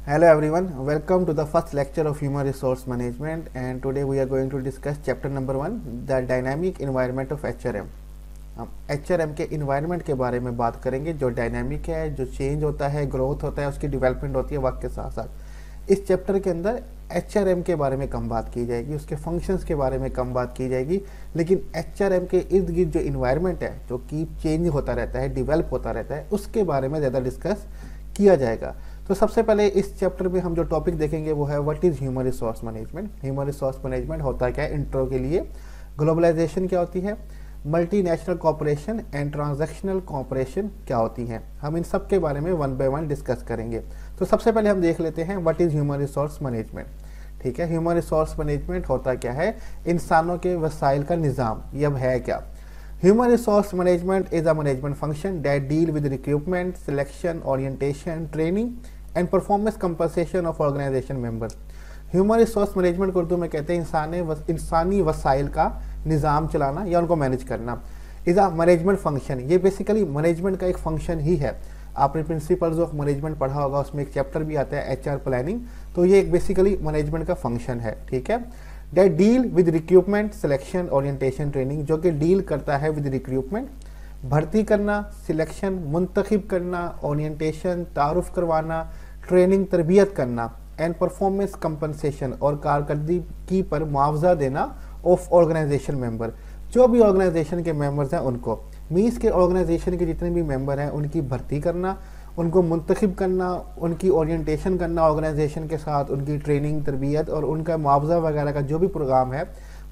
Hello everyone, welcome to the first lecture of Human Resource Management, and today we are going to discuss chapter number 1, the dynamic environment of HRM. हम HRM के environment के बारे में बात करेंगे जो dynamic है, जो चेंज होता है, ग्रोथ होता है, उसकी डेवलपमेंट होती है वक्त के साथ साथ। इस चैप्टर के अंदर HRM के बारे में कम बात की जाएगी, उसके फंक्शंस के बारे में कम बात की जाएगी, लेकिन HRM के इर्द गिर्द जो इन्वायरमेंट है जो कीप चेंज होता रहता है, डेवलप होता रहता है, उसके बारे में ज़्यादा डिस्कस किया जाएगा। तो सबसे पहले इस चैप्टर में हम जो टॉपिक देखेंगे वो है what is human resource management. Human resource management होता क्या है, इंट्रो के लिए। ग्लोबलाइजेशन क्या होती है, multinational corporation and transactional corporation क्या होती हैं, हम इन सब के बारे में वन बाय वन डिस्कस करेंगे। तो सबसे पहले हम देख लेते हैं what is human resource management. ठीक है, ह्यूमन रिसोर्स मैनेजमेंट होता क्या है, इंसानों के वसाइल का निज़ाम। ये अब है क्या? Human resource management is a management function that deal with recruitment, selection, orientation, training and performance compensation of organization members. Human resource management को उर्दू में कहते हैं इंसानी वसाइल का निज़ाम चलाना या उनको मैनेज करना। इज़ अ मैनेजमेंट फंक्शन, ये बेसिकली मैनेजमेंट का एक फंक्शन ही है। आपने प्रिंसिपल्स ऑफ मैनेजमेंट पढ़ा होगा, उसमें एक चैप्टर भी आता है HR प्लानिंग। तो ये एक बेसिकली मैनेजमेंट का फंक्शन है। ठीक है, that deal with recruitment, selection, orientation, training, जो कि डील करता है विद रिक्रूटमेंट, भर्ती करना, सिलेक्शन, मुंतखब करना, ओरिएंटेशन, तारुफ करवाना, ट्रेनिंग, तरबियत करना, एंड परफॉर्मेंस कंपनसेशन, और कारकर्दगी पर मुआवजा देना ऑफ ऑर्गेनाइजेशन मेंबर, जो भी ऑर्गेनाइजेशन के मेंबर्स हैं उनको। मीन्स के ऑर्गेनाइजेशन के जितने भी मेंबर हैं उनकी भर्ती करना, उनको मुंतखब करना, उनकी ओरिएंटेशन करना ऑर्गेनाइजेशन के साथ, उनकी ट्रेनिंग, तरबियत और उनका मुआवजा वगैरह का जो भी प्रोग्राम है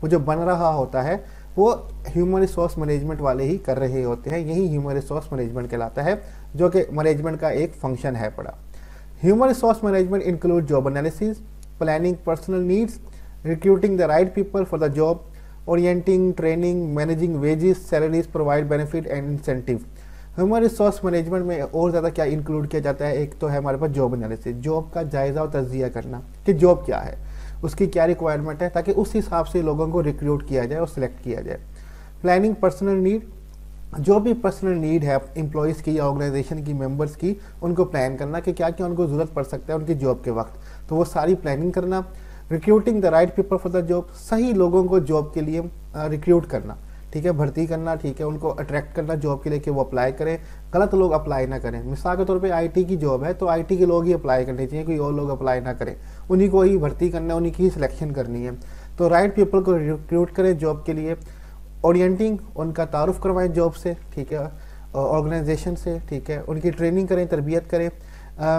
वो जो बन रहा होता है वो ह्यूमन रिसोर्स मैनेजमेंट वाले ही कर रहे होते हैं। यही ह्यूमन रिसोर्स मैनेजमेंट कहलाता है, जो कि मैनेजमेंट का एक फंक्शन है पड़ा। Human resource management include job analysis, planning personal needs, recruiting the right people for the job, orienting, training, managing wages, salaries, provide benefit and incentive. Human resource management में और ज़्यादा क्या इंक्लूड किया जाता है, एक तो है हमारे पास जॉब एनालिसिस, जॉब का जायज़ा और तज्जिया करना कि जॉब क्या है, उसकी क्या रिक्वायरमेंट है, ताकि उस हिसाब से लोगों को रिक्रूट किया जाए और सिलेक्ट किया जाए। प्लानिंग पर्सनल नीड, जो भी पर्सनल नीड है एम्प्लॉयज़ की या ऑर्गेनाइजेशन की मेंबर्स की, उनको प्लान करना कि क्या क्या उनको ज़रूरत पड़ सकता है उनकी जॉब के वक्त, तो वो सारी प्लानिंग करना। Recruiting the right people for the job, सही लोगों को जॉब के लिए रिक्रूट करना। ठीक है, भर्ती करना, ठीक है, उनको अट्रैक्ट करना जॉब के लिए कि वो अप्लाई करें, गलत लोग अप्लाई ना करें। मिसाल के तौर पे IT की जॉब है तो IT के लोग ही अप्लाई करने चाहिए, कोई और लोग अप्लाई ना करें, उन्हीं को ही भर्ती करना है, उन्हीं की ही सिलेक्शन करनी है। तो राइट पीपल को रिक्रूट करें जॉब के लिए। ओरिएंटिंग, उनका तारुफ करवाएं जॉब से, ठीक है, ऑर्गेनाइजेशन से, ठीक है, उनकी ट्रेनिंग करें, तरबियत करें।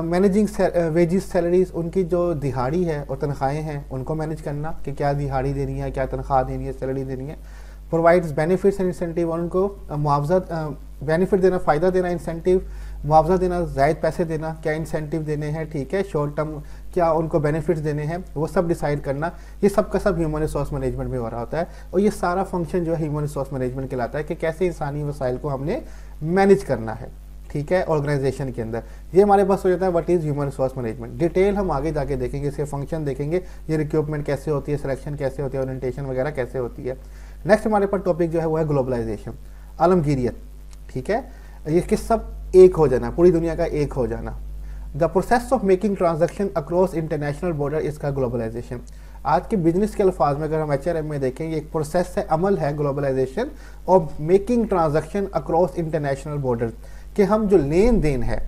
मैनेजिंग वेजेस, सैलरीज, उनकी जो दिहाड़ी है और तनख्वाहें हैं उनको मैनेज करना कि क्या दिहाड़ी देनी है, क्या तनख्वाह देनी है, सैलरी देनी है। प्रोवाइड्स बेनिफिट्स एंड इंसेंटिव, और उनको मुआवजा, बेनिफिट देना, फ़ायदा देना, इंसेंटिव, मुआवजा देना, ज़ायद पैसे देना, क्या इंसेंटिव देने हैं, ठीक है, शॉर्ट टर्म क्या उनको बेनिफिट्स देने हैं, वो सब डिसाइड करना। ये सब का सब ह्यूमन रिसोर्स मैनेजमेंट में हो रहा होता है। और ये सारा फंक्शन जो है ह्यूमन रिसोर्स मैनेजमेंट कहलाता है कि कैसे इंसानी वसाइल को हमने मैनेज करना है, ठीक है, ऑर्गेनाइजेशन के अंदर। ये हमारे पास हो जाता है what is human resource management. Detail हम आगे जाके देखेंगे, इसके फंक्शन देखेंगे, ये रिक्रूटमेंट कैसे होती है, सिलेक्शन कैसे होती है, ओरिएंटेशन वगैरह कैसे होती है। नेक्स्ट हमारे पास टॉपिक जो है वो है ग्लोबलाइजेशन, आलमगीरियत। ठीक है, ये कि सब एक हो जाना, पूरी दुनिया का एक हो जाना। The process of making transaction across international border इसका ग्लोबलाइजेशन। आज के बिजनेस के अल्फाज में अगर हम HRM में देखें, ये एक प्रोसेस है, अमल है globalisation of making transaction across international border, कि हम जो लेन देन है,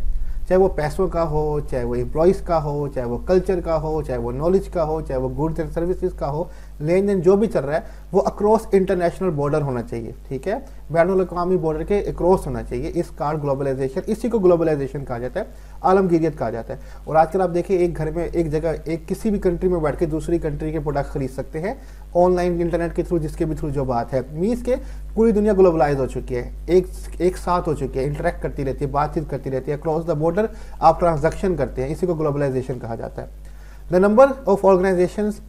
चाहे वो पैसों का हो, चाहे वो एम्प्लॉयज़ का हो, चाहे वो कल्चर का हो, चाहे वो नॉलेज का हो, चाहे वो गुड्स एंड सर्विसेज का हो, लेन देन जो भी चल रहा है वो अक्रॉस इंटरनेशनल बॉर्डर होना चाहिए। ठीक है, बैनुल अक़वामी बॉर्डर के अक्रॉस होना चाहिए। इस कार्ड ग्लोबलाइजेशन, इसी को ग्लोबलाइजेशन कहा जाता है, आलमगीरियत कहा जाता है। और आजकल आप देखिए, एक घर में, एक जगह, एक किसी भी कंट्री में बैठ के दूसरी कंट्री के प्रोडक्ट खरीद सकते हैं ऑनलाइन, इंटरनेट के थ्रू, जिसके भी थ्रू जो बात है। मीन्स के पूरी दुनिया ग्लोबलाइज हो चुकी है, एक साथ हो चुकी है, इंटरेक्ट करती रहती है, बातचीत करती रहती है, अक्रॉस द बॉर्डर आप ट्रांजैक्शन करते हैं, इसी को ग्लोबलाइजेशन कहा जाता है। The number of organisations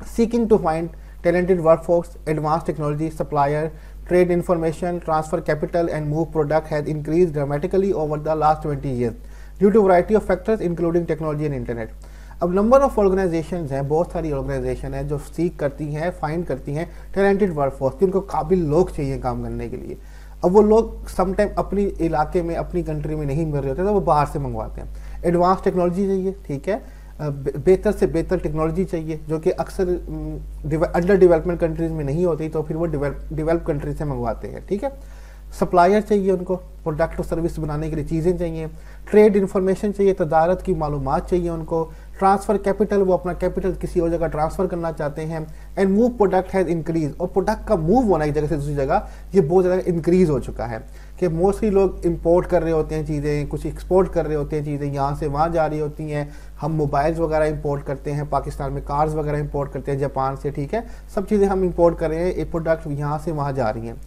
seeking to find talented workforce, advanced technology, supplier, trade information, transfer capital and move product has increased dramatically over the last 20 years due to variety of factors including technology and internet. अब number of organisations हैं, बहुत सारी organisation है जो सीख करती हैं, find करती हैं टैलेंटेड वर्कफोर्स, कि उनको काबिल लोग चाहिए काम करने के लिए। अब वो लोग समटाइम अपनी इलाके में, अपनी कंट्री में नहीं मिल रहे होते तो वो बाहर से मंगवाते हैं। एडवांस टेक्नोलॉजी चाहिए, ठीक है, बेहतर से बेहतर टेक्नोलॉजी चाहिए जो कि अक्सर अंडर डेवलपमेंट कंट्रीज में नहीं होती, तो फिर वो डेवलप कंट्रीज से मंगवाते हैं, ठीक है। सप्लायर चाहिए उनको प्रोडक्ट और सर्विस बनाने के लिए, चीज़ें चाहिए, ट्रेड इन्फॉर्मेशन चाहिए, तजारत की मालूमात चाहिए उनको, ट्रांसफ़र कैपिटल, वो अपना कैपिटल किसी और जगह ट्रांसफ़र करना चाहते हैं, and move product has increase, और प्रोडक्ट का मूव होना एक जगह से दूसरी जगह ये बहुत ज़्यादा इंक्रीज़ हो चुका है कि मोस्टली लोग इंपोर्ट कर रहे होते हैं चीज़ें, कुछ एक्सपोर्ट कर रहे होते हैं चीज़ें, यहाँ से वहाँ जा रही होती हैं। हम मोबाइल्स वगैरह इंपोर्ट करते हैं, पाकिस्तान में कार्स वगैरह इंपोर्ट करते हैं जापान से, ठीक है, सब चीज़ें हम इंपोर्ट कर रहे हैं, एक प्रोडक्ट यहाँ से वहाँ जा रही हैं,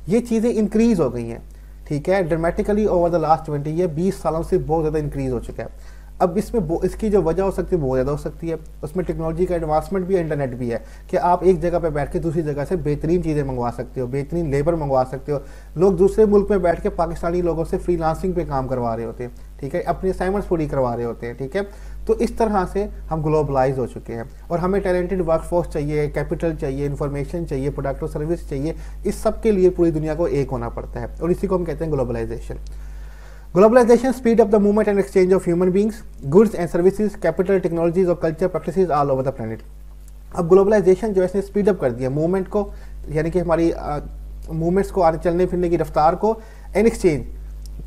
ये चीज़ें इंक्रीज़ हो गई हैं, ठीक है, dramatically over the last 20 year, 20 सालों से बहुत ज़्यादा इंक्रीज़ हो चुका है। अब इसमें इसकी जो वजह हो सकती है बहुत ज़्यादा हो सकती है, उसमें टेक्नोलॉजी का एडवांसमेंट भी है, इंटरनेट भी है कि आप एक जगह पर बैठ के दूसरी जगह से बेहतरीन चीज़ें मंगवा सकते हो, बेहतरीन लेबर मंगवा सकते हो। लोग दूसरे मुल्क में बैठ के पाकिस्तानी लोगों से फ्रीलांसिंग पे काम करवा रहे होते हैं, ठीक है, अपनी असाइनमेंट्स पूरी करवा रहे होते हैं, ठीक है। तो इस तरह से हम ग्लोबलाइज हो चुके हैं और हमें टैलेंटेड वर्कफोर्स चाहिए, कैपिटल चाहिए, इन्फॉर्मेशन चाहिए, प्रोडक्ट और सर्विस चाहिए। इस सब के लिए पूरी दुनिया को एक होना पड़ता है और इसी को हम कहते हैं globalisation. Globalization speed up the movement and exchange of human beings, goods and services, capital, technologies और culture practices all over the planet। अब ग्लोबलाइजेशन जो है इसने स्पीड अप कर दिया मूवमेंट को, यानी कि हमारी मूवमेंट्स को, आने चलने फिरने की रफ्तार को, एंड एक्सचेंज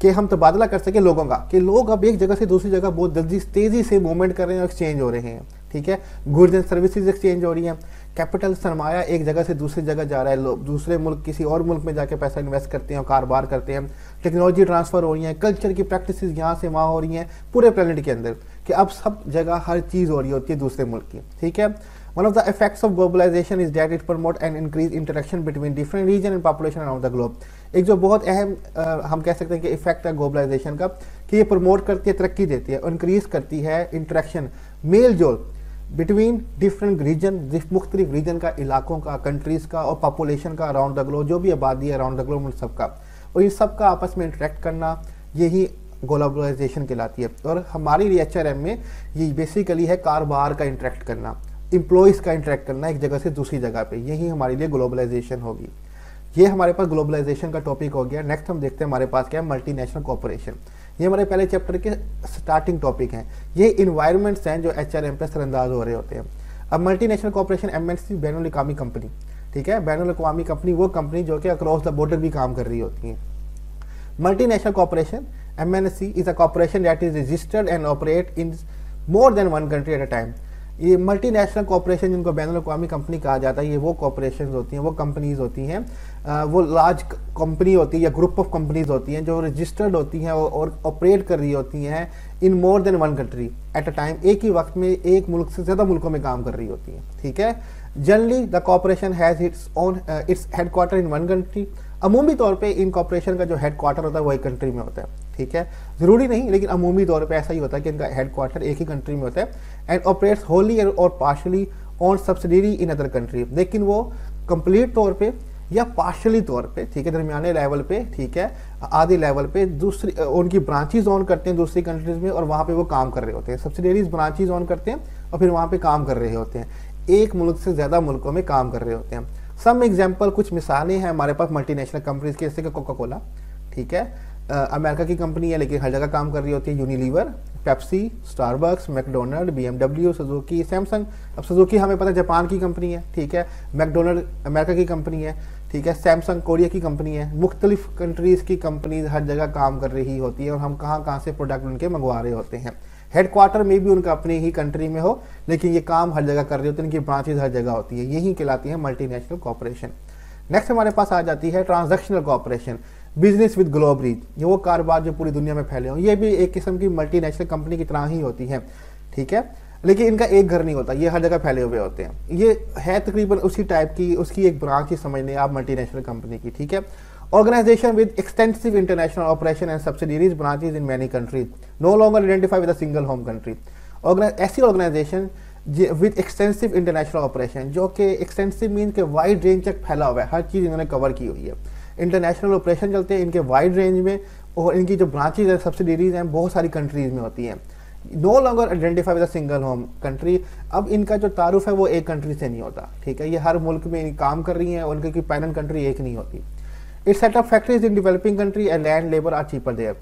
कि हम तबादला कर सके लोगों का, कि लोग अब एक जगह से दूसरी जगह बहुत जल्दी तेज़ी से मूवमेंट कर रहे हैं और एक्सचेंज हो रहे हैं, ठीक है। गुड्स एंड सर्विसेज एक्सचेंज हो रही हैं, कैपिटल सरमाया एक जगह से दूसरी जगह जा रहा है, लोग दूसरे मुल्क किसी और मुल्क में जाके पैसा इन्वेस्ट करते हैं और कारोबार करते हैं, टेक्नोलॉजी ट्रांसफ़र हो रही है, कल्चर की प्रैक्टिसेस यहाँ से वहाँ हो रही हैं पूरे प्लेनेट के अंदर, कि अब सब जगह हर चीज़ हो रही होती है दूसरे मुल्क की, ठीक है। One of the effects of globalisation is that it promote and increase interaction between different region and population around the globe. एक जो बहुत अहम हम कह सकते हैं कि इफेक्ट है ग्लोबलाइजेशन का, कि ये प्रमोट करती है, तरक्की देती है, इंक्रीज करती है इंटरेक्शन, मेल जोल बिटवीन डिफरेंट रीजन, मुख्तलिफ रीजन का, इलाकों का, कंट्रीज़ का और पॉपुलेशन का अराउंड द ग्लोब, जो भी आबादी है अराउंड द ग्लोब उन सब का, और इन सब का आपस में इंटरेक्ट करना, यही ग्लोबलाइजेशन कहलाती है। और हमारी HRM में ये बेसिकली है कारोबार का इंटरेक्ट करना, एम्प्लॉयज़ का इंटरेक्ट करना एक जगह से दूसरी जगह पे, यही हमारे लिए ग्लोबलाइजेशन होगी। ये हमारे पास ग्लोबलाइजेशन का टॉपिक हो गया। नेक्स्ट हम देखते हैं हमारे पास क्या है, मल्टीनेशनल कॉर्पोरेशन। ये हमारे पहले चैप्टर के स्टार्टिंग टॉपिक हैं। ये इन्वायरमेंट्स हैं जो HRM पे असरअंदाज हो रहे होते हैं। अब मल्टीनेशनल कॉर्पोरेशन MNC बैनुल अक़वामी कंपनी, ठीक है, बैनुल अक़वामी कंपनी वो कंपनी जो कि अक्रॉस द बॉर्डर भी काम कर रही होती हैं। Multinational corporation MNC is a corporation that is registered and operate in more than one country at a time. ये मल्टीनेशनल कॉर्पोरेशन जिनको बैनुल अक़वामी कंपनी कहा जाता है, ये वो कॉर्पोरेशन होती हैं, वो कंपनीज होती हैं, वो लार्ज कंपनी होती है या ग्रुप ऑफ कंपनीज होती हैं जो रजिस्टर्ड होती हैं और ऑपरेट कर रही होती हैं in more than one country at a time, एक ही वक्त में एक मुल्क से ज़्यादा मुल्कों में काम कर रही होती हैं, ठीक है। Generally the corporation has its headquarter in one country. अमूमी तौर पे इन कॉर्पोरेशन का जो हेडक्वार्टर होता है वो एक कंट्री में होता है, ठीक है, ज़रूरी नहीं लेकिन अमूमी तौर पे ऐसा ही होता है कि इनका हेडक्वार्टर एक ही कंट्री में होता है, एंड ऑपरेट्स होली और partially on subsidiary in other country. लेकिन वो कंप्लीट तौर पे या पार्शली तौर पे, ठीक है, दरमियाने लेवल पे, ठीक है, आधे लेवल पे दूसरी उनकी ब्रांचेज ऑन करते हैं दूसरी कंट्रीज़ में और वहाँ पे वो काम कर रहे होते हैं। सब्सिडरीज ब्रांचेज ऑन करते हैं और फिर वहाँ पे काम कर रहे होते हैं, एक मुल्क से ज़्यादा मुल्कों में काम कर रहे होते हैं। सम एग्जाम्पल, कुछ मिसालें हैं हमारे पास मल्टीनेशनल कंपनीज के, जैसे कि कोका कोला, ठीक है, अमेरिका की कंपनी है लेकिन हर जगह काम कर रही होती है, Unilever, Pepsi, Starbucks, McDonald, BMW, Suzuki, Samsung. अब सुजुकी हमें पता है जापान की कंपनी है, ठीक है, मैकडोनल्ड अमेरिका की कंपनी है, ठीक है, सैमसंग कोरिया की कंपनी है। मुख्तलिफ कंट्रीज़ की कंपनीज हर जगह काम कर रही होती है और हम कहाँ कहाँ से प्रोडक्ट उनके मंगवा रहे होते हैं। हेडक्वार्टर में भी उनका अपनी ही कंट्री में हो लेकिन ये काम हर जगह कर रहे होते हैं, इनकी ब्रांचेज हर जगह होती है, यही कहलाती है मल्टीनेशनल कॉर्पोरेशन। नेक्स्ट हमारे पास आ जाती है transactional corporation, business with globe reach. ये वो कारोबार जो पूरी दुनिया में फैले हों, ये भी एक किस्म की मल्टीनेशनल कंपनी की तरह ही होती है, ठीक है, लेकिन इनका एक घर नहीं होता, ये हर जगह फैले हुए होते हैं। ये है तकरीबन उसी टाइप की, उसकी एक ब्रांच ही समझ लें आप मल्टीनेशनल कंपनी की, ठीक है। Organization with extensive international operation and subsidiaries branches in many countries, no longer identify with a single home country। ऐसी organisation with extensive international operation, जो कि एक्सटेंसिव मीन के वाइड रेंज तक फैला हुआ है, हर चीज़ इन्होंने कवर की हुई है। इंटरनेशनल ऑपरेशन चलते हैं इनके वाइड रेंज में और इनकी जो ब्रांचेज हैं, सब्सिडीरीज हैं, बहुत सारी कंट्रीज़ में होती हैं। No longer identify with a single home country. अब इनका जो तारुफ है वो एक कंट्री से नहीं होता, ठीक है, ये हर मुल्क में काम कर रही हैं और उनकी पैरेंट कंट्री एक नहीं होती। It set up factories in developing country and land labour are cheaper there.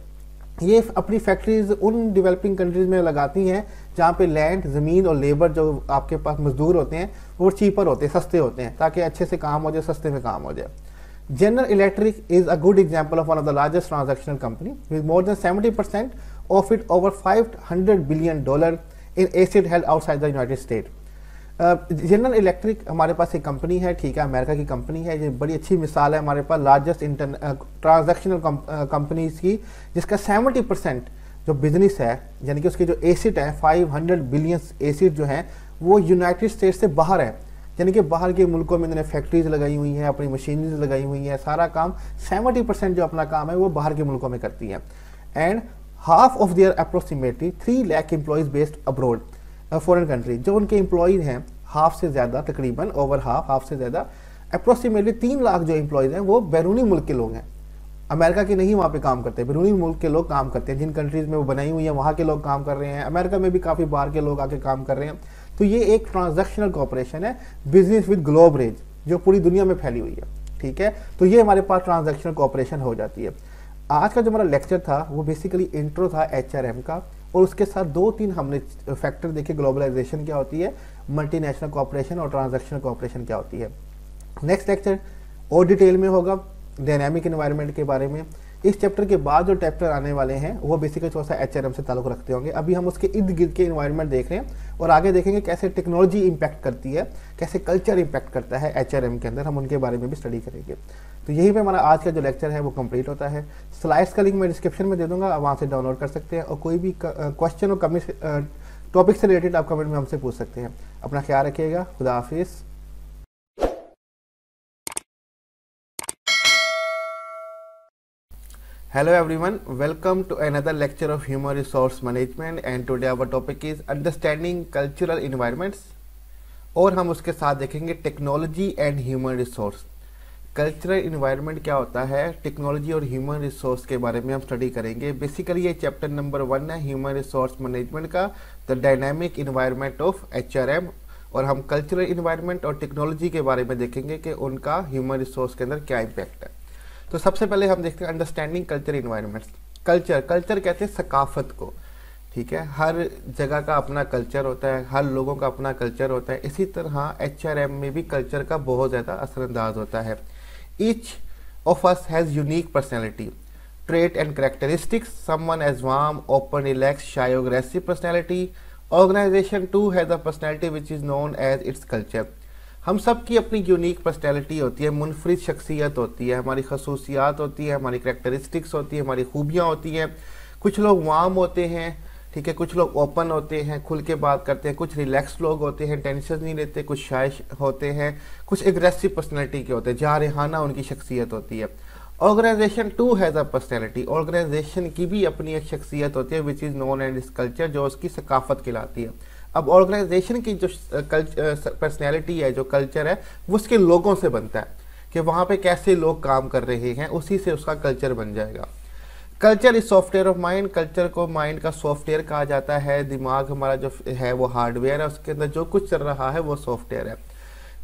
ये अपनी फैक्ट्रीज उन डेवलपिंग कंट्रीज में लगाती हैं जहाँ पे लैंड, ज़मीन और लेबर जो आपके पास मजदूर होते हैं वो चीपर होते हैं, सस्ते होते हैं, ताकि अच्छे से काम हो जाए, सस्ते में काम हो जाए। General Electric is a good example of one of the largest transactional company with more than 70% of it over $500 billion in asset held outside the United States. General electric हमारे पास एक कंपनी है, ठीक है, अमेरिका की company है। ये बड़ी अच्छी मिसाल है हमारे पास लार्जेस्ट ट्रांजैक्शनल कंपनीज की, जिसका 70% जो बिजनेस है, यानी कि उसके जो एसिड है 500 बिलियन एसिड जो है वो यूनाइटेड स्टेट्स से बाहर है, यानी कि बाहर के मुल्कों में इन्होंने फैक्ट्रीज लगाई हुई हैं, अपनी मशीनरीज लगाई हुई हैं, सारा काम 70% जो अपना काम है वो बाहर के मुल्कों में करती हैं। And half of their approximately 3 lakh employees based abroad foreign country, जो उनके एम्प्लॉयज हैं हाफ से ज़्यादा, तकरीबन ओवर हाफ से ज़्यादा, अप्रोक्सीमेटली 3 लाख जो एम्प्लॉयज हैं वो बैरूनी मुल्क के लोग हैं, अमेरिका के नहीं वहाँ पे काम करते, बैरूनी मुल्क के लोग काम करते हैं। जिन कंट्रीज़ में वो बनाई हुई है वहाँ के लोग काम कर रहे हैं, अमेरिका में भी काफ़ी बाहर के लोग आके काम कर रहे हैं। तो ये एक ट्रांजैक्शनल कॉपरेशन है, बिजनेस विद ग्लोबरेज, जो पूरी दुनिया में फैली हुई है, ठीक है। तो ये हमारे पास ट्रांजैक्शनल कॉपरेशन हो जाती है। आज का जो हमारा लेक्चर था वो बेसिकली इंट्रो था HRM का, और उसके साथ 2-3 हमने फैक्टर देखे, ग्लोबलाइजेशन क्या होती है, मल्टीनेशनल कॉपरेशन और ट्रांजैक्शनल कॉपरेशन क्या होती है। नेक्स्ट लेक्चर और डिटेल में होगा डायनामिक एनवायरनमेंट के बारे में। इस चैप्टर के बाद जो चैप्टर आने वाले हैं वो बेसिकली थोड़ा सा HRM से ताल्लुक रखते होंगे। अभी हम उसके इर्द गिर्द के एनवायरनमेंट देख रहे हैं और आगे देखेंगे कैसे टेक्नोलॉजी इंपैक्ट करती है, कैसे कल्चर इंपैक्ट करता है HRM के अंदर, हम उनके बारे में भी स्टडी करेंगे। तो यही पे हमारा आज का जो लेक्चर है वो कंप्लीट होता है। स्लाइड्स का लिंक मैं डिस्क्रिप्शन में दे दूंगा, आप वहाँ से डाउनलोड कर सकते हैं, और कोई भी क्वेश्चन और कमेंट टॉपिक से रिलेटेड आप कमेंट में हमसे पूछ सकते हैं। अपना ख्याल रखिएगा, खुदा हाफिज़। Hello everyone, welcome to another lecture of Human Resource Management and today our topic is Understanding Cultural Environments, और हम उसके साथ देखेंगे technology and human resource. Cultural environment क्या होता है, टेक्नोलॉजी और ह्यूमन रिसोर्स के बारे में हम स्टडी करेंगे। बेसिकली ये चैप्टर नंबर 1 है ह्यूमन रिसोर्स मैनेजमेंट का, the dynamic environment of HRM, और हम कल्चरल इन्वायरमेंट और टेक्नोलॉजी के बारे में देखेंगे कि उनका ह्यूमन रिसोर्स के अंदर क्या इम्पैक्ट है। तो सबसे पहले हम देखते हैं अंडरस्टैंडिंग कल्चर इन्वायरमेंट्स। कल्चर कहते हैं सकाफत को, ठीक है। हर जगह का अपना कल्चर होता है, हर लोगों का अपना कल्चर होता है। इसी तरह HRM में भी कल्चर का बहुत ज़्यादा असरअंदाज होता है। Each of us has unique personality, trait and characteristics. Someone as warm, open, relax, shy, aggressive personality. Organization too has a personality which is known as its culture. हम सब की अपनी यूनिक पर्सनैलिटी होती है, मुनफरिद शख्सियत होती है, हमारी खसूसियात होती है, हमारी करेक्टरिस्टिक्स होती है, हमारी खूबियाँ होती हैं। कुछ लोग वार्म होते हैं, ठीक है, कुछ लोग ओपन होते हैं, खुल के बात करते हैं, कुछ रिलैक्स लोग होते हैं, टेंशन नहीं लेते, कुछ शाय होते हैं, कुछ एग्रेसिव पर्सनैलिटी के होते हैं, जारहाना उनकी शख्सियत होती है। Organisation too has a personality, organisation की भी अपनी एक शख्सियत होती है which is known and is culture, जो उसकी सकाफत कहलाती है। अब ऑर्गेनाइजेशन की जो पर्सनैलिटी है, जो कल्चर है, वो उसके लोगों से बनता है कि वहाँ पे कैसे लोग काम कर रहे हैं, उसी से उसका कल्चर बन जाएगा। Culture is software of mind, culture को माइंड का सॉफ्टवेयर कहा जाता है। दिमाग हमारा जो है वो हार्डवेयर है, उसके अंदर जो कुछ चल रहा है वो सॉफ्टवेयर है।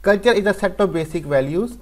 Culture is a set of basic values,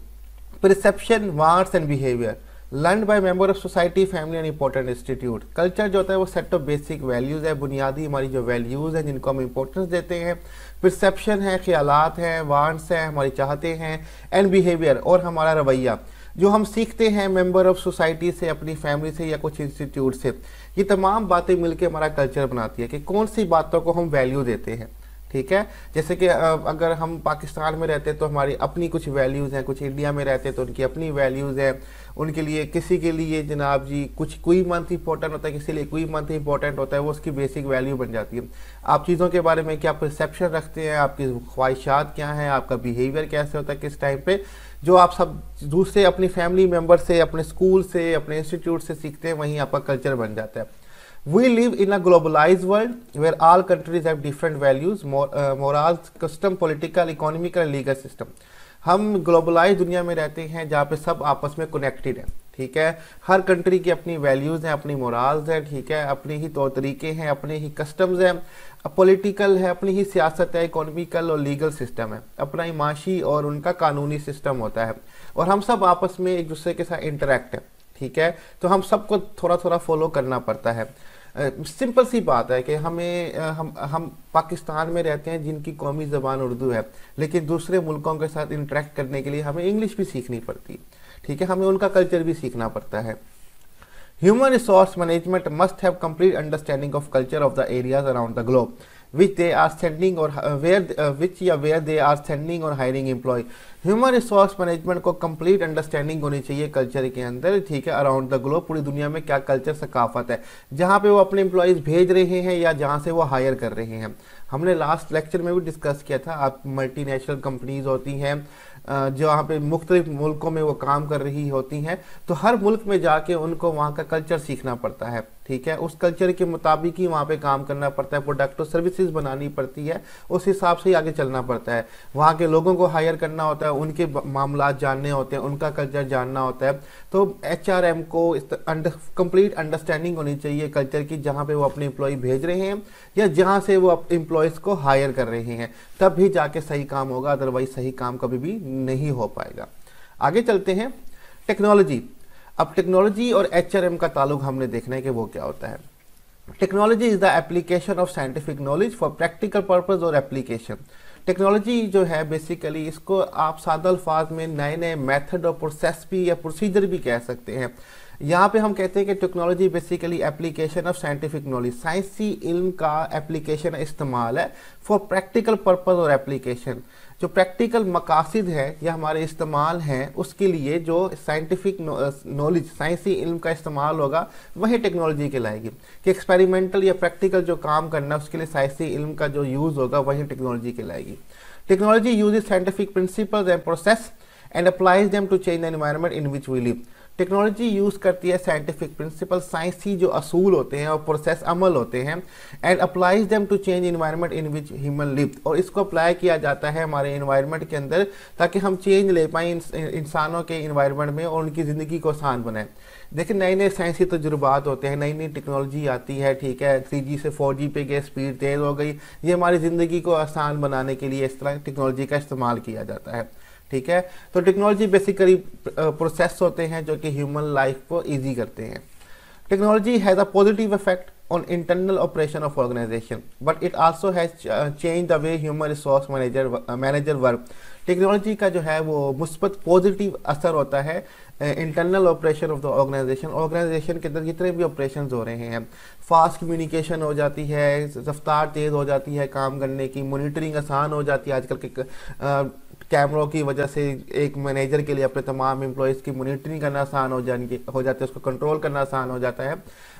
perception, wants and behaviour learn by member of society, family and important institute. Culture जो होता है वो सेट ऑफ बेसिक वैल्यूज़ है, बुनियादी हमारी जो वैल्यूज़ हैं जिनको हम इंपॉर्टेंस देते हैं। परसेप्शन है, ख्यालात हैं, वांट्स हैं, हमारी चाहते हैं, एंड बिहेवियर और हमारा रवैया जो हम सीखते हैं मेंबर ऑफ सोसाइटी से, अपनी फैमिली से या कुछ इंस्टीट्यूट से। ये तमाम बातें मिलकर हमारा कल्चर बनाती है कि कौन सी बातों को हम वैल्यू देते हैं, ठीक है। जैसे कि अगर हम पाकिस्तान में रहते हैं तो हमारी अपनी कुछ वैल्यूज़ हैं, कुछ इंडिया में रहते हैं तो उनकी अपनी वैल्यूज़ हैं। उनके लिए किसी के लिए जनाब जी कोई मंथ इंपॉर्टेंट होता है, किसी लिए कोई मंथ इंपॉर्टेंट होता है, वो उसकी बेसिक वैल्यू बन जाती है। आप चीज़ों के बारे में क्या परसेप्शन रखते हैं, आपकी ख्वाहिशात क्या हैं, आपका बिहेवियर कैसे होता है किस टाइम पे, जो आप सब दूसरे अपनी फैमिली मेम्बर से, अपने स्कूल से, अपने इंस्टीट्यूट से सीखते हैं, वहीं आपका कल्चर बन जाता है। We live in a globalized world where all countries have different values, morals, custom, political, economical and legal system. हम ग्लोबलाइज दुनिया में रहते हैं जहाँ पे सब आपस में कनेक्टेड है, ठीक है। हर कंट्री की अपनी वैल्यूज़ हैं, अपनी मोराल्स हैं, ठीक है, अपने ही तौर तरीके हैं, अपने ही कस्टम्स हैं, पॉलिटिकल है, अपनी ही सियासत है, इकोनॉमिकल और लीगल सिस्टम है, अपना ही माशी और उनका कानूनी सिस्टम होता है, और हम सब आपस में एक दूसरे के साथ इंटरेक्ट है, ठीक है, तो हम सबको थोड़ा थोड़ा फॉलो करना पड़ता है। सिंपल सी बात है कि हम पाकिस्तान में रहते हैं जिनकी कौमी ज़बान उर्दू है, लेकिन दूसरे मुल्कों के साथ इंटरेक्ट करने के लिए हमें इंग्लिश भी सीखनी पड़ती, ठीक है, हमें उनका कल्चर भी सीखना पड़ता है। Human resource management must have complete understanding of culture of the areas around the globe, which they are sending or where they are sending or hiring employee. Human resource management को complete understanding होनी चाहिए culture के अंदर, ठीक है, around the globe, पूरी दुनिया में क्या कल्चर सकाफत है, जहाँ पे वो अपने एम्प्लॉयज़ भेज रहे हैं या जहाँ से वो हायर कर रहे हैं। हमने लास्ट लेक्चर में भी डिस्कस किया था, आप मल्टीनेशनल कंपनीज होती हैं जहाँ पे मुख्तलिफ मुल्कों में वो काम कर रही होती हैं, तो हर मुल्क में जाके उनको वहाँ का कल्चर सीखना पड़ता है, ठीक है, उस कल्चर के मुताबिक ही वहाँ पे काम करना पड़ता है, प्रोडक्ट और सर्विसेज बनानी पड़ती है, उस हिसाब से ही आगे चलना पड़ता है। वहाँ के लोगों को हायर करना होता है, उनके मामलात जानने होते हैं, उनका कल्चर जानना होता है। तो HRM को कंप्लीट अंडरस्टैंडिंग होनी चाहिए कल्चर की, जहाँ पे वो अपने एम्प्लॉय भेज रहे हैं या जहाँ से वो एम्प्लॉयज़ को हायर कर रहे हैं, तब भी जाके सही काम होगा, अदरवाइज सही काम कभी भी नहीं हो पाएगा। आगे चलते हैं, टेक्नोलॉजी। अब टेक्नोलॉजी और HRM का ताल्लुक हमने देखना है कि वो क्या होता है। Technology is the application of scientific knowledge for practical purpose और एप्लीकेशन। टेक्नोलॉजी जो है बेसिकली इसको आप सादा अल्फाज में नए नए मेथड और प्रोसेस भी या प्रोसीजर भी कह सकते हैं। यहाँ पे हम कहते हैं कि technology basically application of scientific knowledge, साइंसी इल्म का एप्लीकेशन इस्तेमाल है फॉर प्रैक्टिकल पर्पस और एप्लीकेशन। जो प्रैक्टिकल मकासद है या हमारे इस्तेमाल हैं उसके लिए जो साइंटिफिक नॉलेज, साइंसी इल्म का इस्तेमाल होगा वही टेक्नोलॉजी कहलाएगी। कि एक्सपेरिमेंटल या प्रैक्टिकल जो काम करना है उसके लिए साइंसी इल्म का जो यूज़ होगा वही टेक्नोलॉजी कहलाएगी। Technology uses scientific principles and process and applies them to change the environment in which we live. Technology use करती है साइंटिफिक प्रिंसिपल, साइंसी जो असूल होते हैं और प्रोसेस अमल होते हैं, and applies them to change environment in which human live, और इसको अप्लाई किया जाता है हमारे इन्वायरमेंट के अंदर ताकि हम चेंज ले पाएँ इंसानों के इन्वायरमेंट में और उनकी ज़िंदगी को आसान बनाएं। देखिए नए नए साइंसी तजुर्बात होते हैं, नई नई टेक्नोलॉजी आती है, ठीक है, 3G से 4G पे गए, स्पीड तेज़ हो गई, ये हमारी ज़िंदगी को आसान बनाने के लिए इस तरह टेक्नोलॉजी का इस्तेमाल किया जाता है, ठीक है। तो टेक्नोलॉजी बेसिकली प्रोसेस होते हैं जो कि ह्यूमन लाइफ को इजी करते हैं। Technology has a positive effect on internal operation of organization, but it also has changed the way human resource manager work. Technology का जो है वो मुस्बत पॉजिटिव असर होता है internal operation of the organisation के अंदर जितने भी ऑपरेशन हो रहे हैं, फास्ट कम्युनिकेशन हो जाती है, रफ्तार तेज़ हो जाती है काम करने की, मॉनिटरिंग आसान हो जाती है। आजकल के कैमरों की वजह से एक मैनेजर के लिए अपने तमाम एम्प्लॉयज़ की मॉनिटरिंग करना आसान हो जाती है, उसको कंट्रोल करना आसान हो जाता है।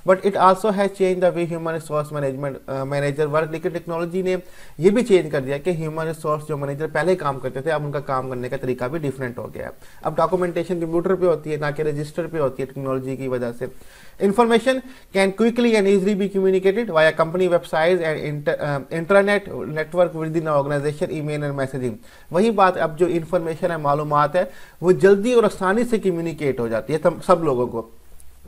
But it also has change the way human resource manager work. लेकिन टेक्नोलॉजी ने ये भी चेंज कर दिया कि ह्यूमन रिसोर्स जो मैनेजर पहले काम करते थे अब उनका काम करने का तरीका भी डिफरेंट हो गया है। अब डॉक्यूमेंटेशन कंप्यूटर पे होती है ना कि रजिस्टर पे होती है टेक्नोलॉजी की वजह से। Information can quickly and easily be communicated via company website and internet network within organisation, email and messaging. वही बात, अब जो इन्फॉर्मेशन है, मालूमात है, वो जल्दी और आसानी से कम्युनिकेट हो जाती है सब लोगों को,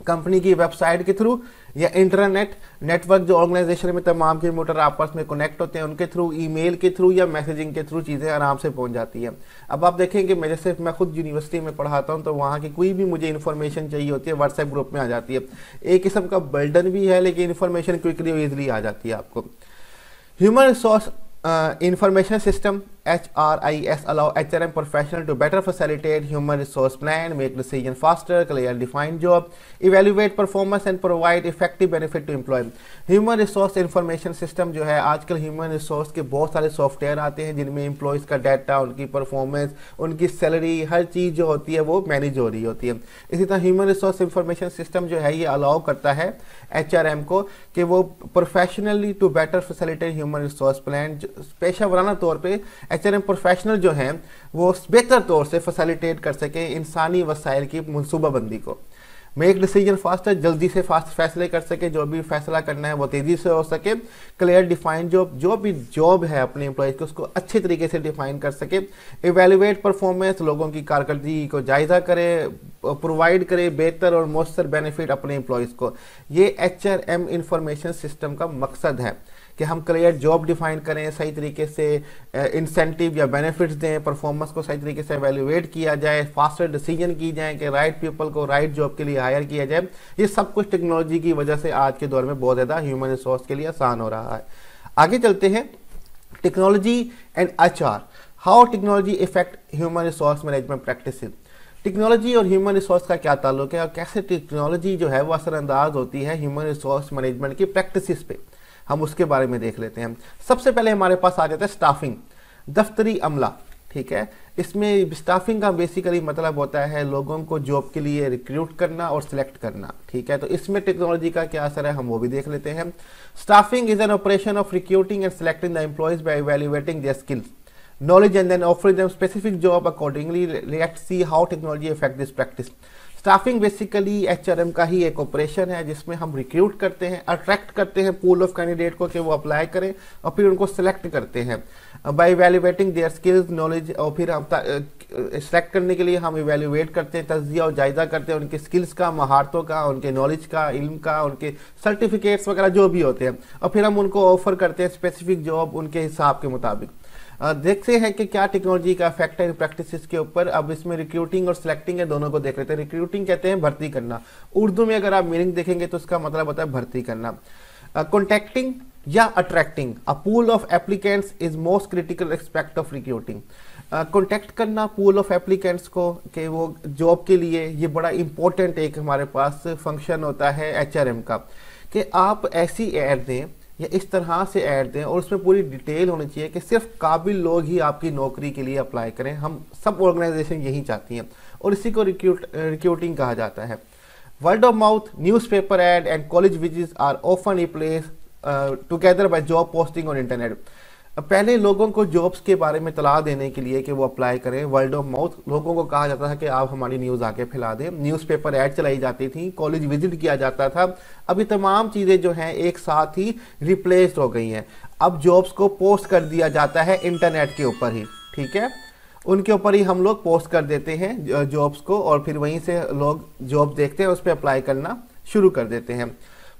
कंपनी की वेबसाइट के थ्रू या इंटरनेट नेटवर्क जो ऑर्गेनाइजेशन में तमाम कंप्यूटर आपस में कनेक्ट होते हैं उनके थ्रू, ईमेल के थ्रू या मैसेजिंग के थ्रू चीज़ें आराम से पहुंच जाती हैं। अब आप देखेंगे मैं खुद यूनिवर्सिटी में पढ़ाता हूं तो वहाँ की कोई भी मुझे इन्फॉर्मेशन चाहिए होती है व्हाट्सएप ग्रुप में आ जाती है। एक किस्म का बर्डन भी है लेकिन इन्फॉर्मेशन क्विकली और ईजिली आ जाती है आपको। Human resource information system HRIS allow HRM professional to better facilitate human resource plan, make decision faster, clear defined job, evaluate performance and provide effective benefit to employee। Human resource information system जो है, आजकल human resource के बहुत सारे software आते हैं जिनमें employees का डाटा, उनकी परफॉर्मेंस, उनकी सैलरी, हर चीज़ जो होती है वो मैनेज हो रही होती है। इसी तरह ह्यूमन रिसोर्स इंफॉर्मेशन सिस्टम जो है ये अलाउ करता है HRM को कि वो professionally to better facilitate human resource plan. पेशा वराना तौर पे HRM प्रोफेशनल जो हैं वो बेहतर तौर से फैसिलिटेट कर सके इंसानी वसाइल की मनसूबाबंदी को, मेक डिसीजन फास्टर, जल्दी से फास्ट फैसले कर सके, जो भी फैसला करना है वो तेज़ी से हो सके, क्लियर डिफाइन जॉब, जो भी जॉब है अपने एम्प्लॉयज़ को उसको अच्छे तरीके से डिफाइन कर सके, इवेल्युएट परफॉर्मेंस, लोगों की कारकर्दगी को जायज़ा करे, प्रोवाइड करे बेहतर और मौसर बेनिफिट अपने एम्प्लॉयज़ को। ये HRM इंफॉर्मेशन सिस्टम का मकसद है कि हम क्लियर जॉब डिफाइन करें, सही तरीके से इंसेंटिव या बेनिफिट्स दें, परफॉर्मेंस को सही तरीके से एवेल्युएट किया जाए, फास्टर डिसीजन की जाए कि राइट पीपल को राइट जॉब के लिए हायर किया जाए। ये सब कुछ टेक्नोलॉजी की वजह से आज के दौर में बहुत ज़्यादा ह्यूमन रिसोर्स के लिए आसान हो रहा है। आगे चलते हैं, technology and HR, how technology effect human resource management practices. Technology और ह्यूमन रिसोर्स का क्या ताल्लुक है और कैसे टेक्नोलॉजी जो है वो असरअंदाज होती है ह्यूमन रिसोर्स मैनेजमेंट की प्रैक्टिसेस पे, हम उसके बारे में देख लेते हैं। सबसे पहले हमारे पास आ जाता है स्टाफिंग, दफ्तरी अमला। ठीक है, इसमें स्टाफिंग का बेसिकली मतलब होता है लोगों को जॉब के लिए रिक्रूट करना और सिलेक्ट करना। ठीक है, तो इसमें टेक्नोलॉजी का क्या असर है हम वो भी देख लेते हैं। Staffing is an operation of recruiting and selecting the employees by evaluating their skills, knowledge and then offering them specific job accordingly. Let's see how technology affect this practice. Staffing basically HRM का ही एक operation है जिसमें हम recruit करते हैं, attract करते हैं pool of candidate को कि वो अप्लाई करें और फिर उनको सिलेक्ट करते हैं by evaluating their skills knowledge, और फिर हम सेलेक्ट करने के लिए हम इवैल्यूएट करते हैं, तज्जिया और जायजा करते हैं उनके स्किल्स का, महारतों का, उनके नॉलेज का, इल्म का, उनके सर्टिफिकेट्स वगैरह जो भी होते हैं, और फिर हम उनको ऑफर करते हैं स्पेसिफिक जॉब उनके हिसाब के मुताबिक। देखते हैं कि क्या टेक्नोलॉजी का इफेक्ट है इन प्रैक्टिसेस के ऊपर। अब इसमें रिक्रूटिंग और सिलेक्टिंग है, दोनों को देख लेते हैं। रिक्रूटिंग कहते हैं भर्ती करना, उर्दू में अगर आप मीनिंग देखेंगे तो उसका मतलब होता है भर्ती करना। कॉन्टैक्टिंग या attracting a pool of applicants is most critical aspect of recruiting. Contact करना पूल ऑफ एप्लीकेंट्स को कि वो जॉब के लिए, ये बड़ा इंपॉर्टेंट एक हमारे पास फंक्शन होता है HRM का, कि आप ऐसी ऐड दें या इस तरह से ऐड दें और उसमें पूरी डिटेल होनी चाहिए कि सिर्फ काबिल लोग ही आपकी नौकरी के लिए अप्लाई करें। हम सब ऑर्गेनाइजेशन यही चाहती हैं और इसी को रिक्रूटिंग कहा जाता है। Word of mouth, newspaper ad and college visits are often replace together by job posting on internet. पहले लोगों को जॉब्स के बारे में तला देने के लिए कि वो अप्लाई करें, वर्ड ऑफ माउथ, लोगों को कहा जाता था कि आप हमारी न्यूज़ आके फैला दें। न्यूज़पेपर ऐड चलाई जाती थी, कॉलेज विजिट किया जाता था। अब ये तमाम चीज़ें जो हैं एक साथ ही रिप्लेस्ड हो गई हैं। अब जॉब्स को पोस्ट कर दिया जाता है इंटरनेट के ऊपर ही। ठीक है, उनके ऊपर ही हम लोग पोस्ट कर देते हैं जॉब्स को और फिर वहीं से लोग जॉब देखते हैं, उस पर अप्लाई करना शुरू कर देते हैं।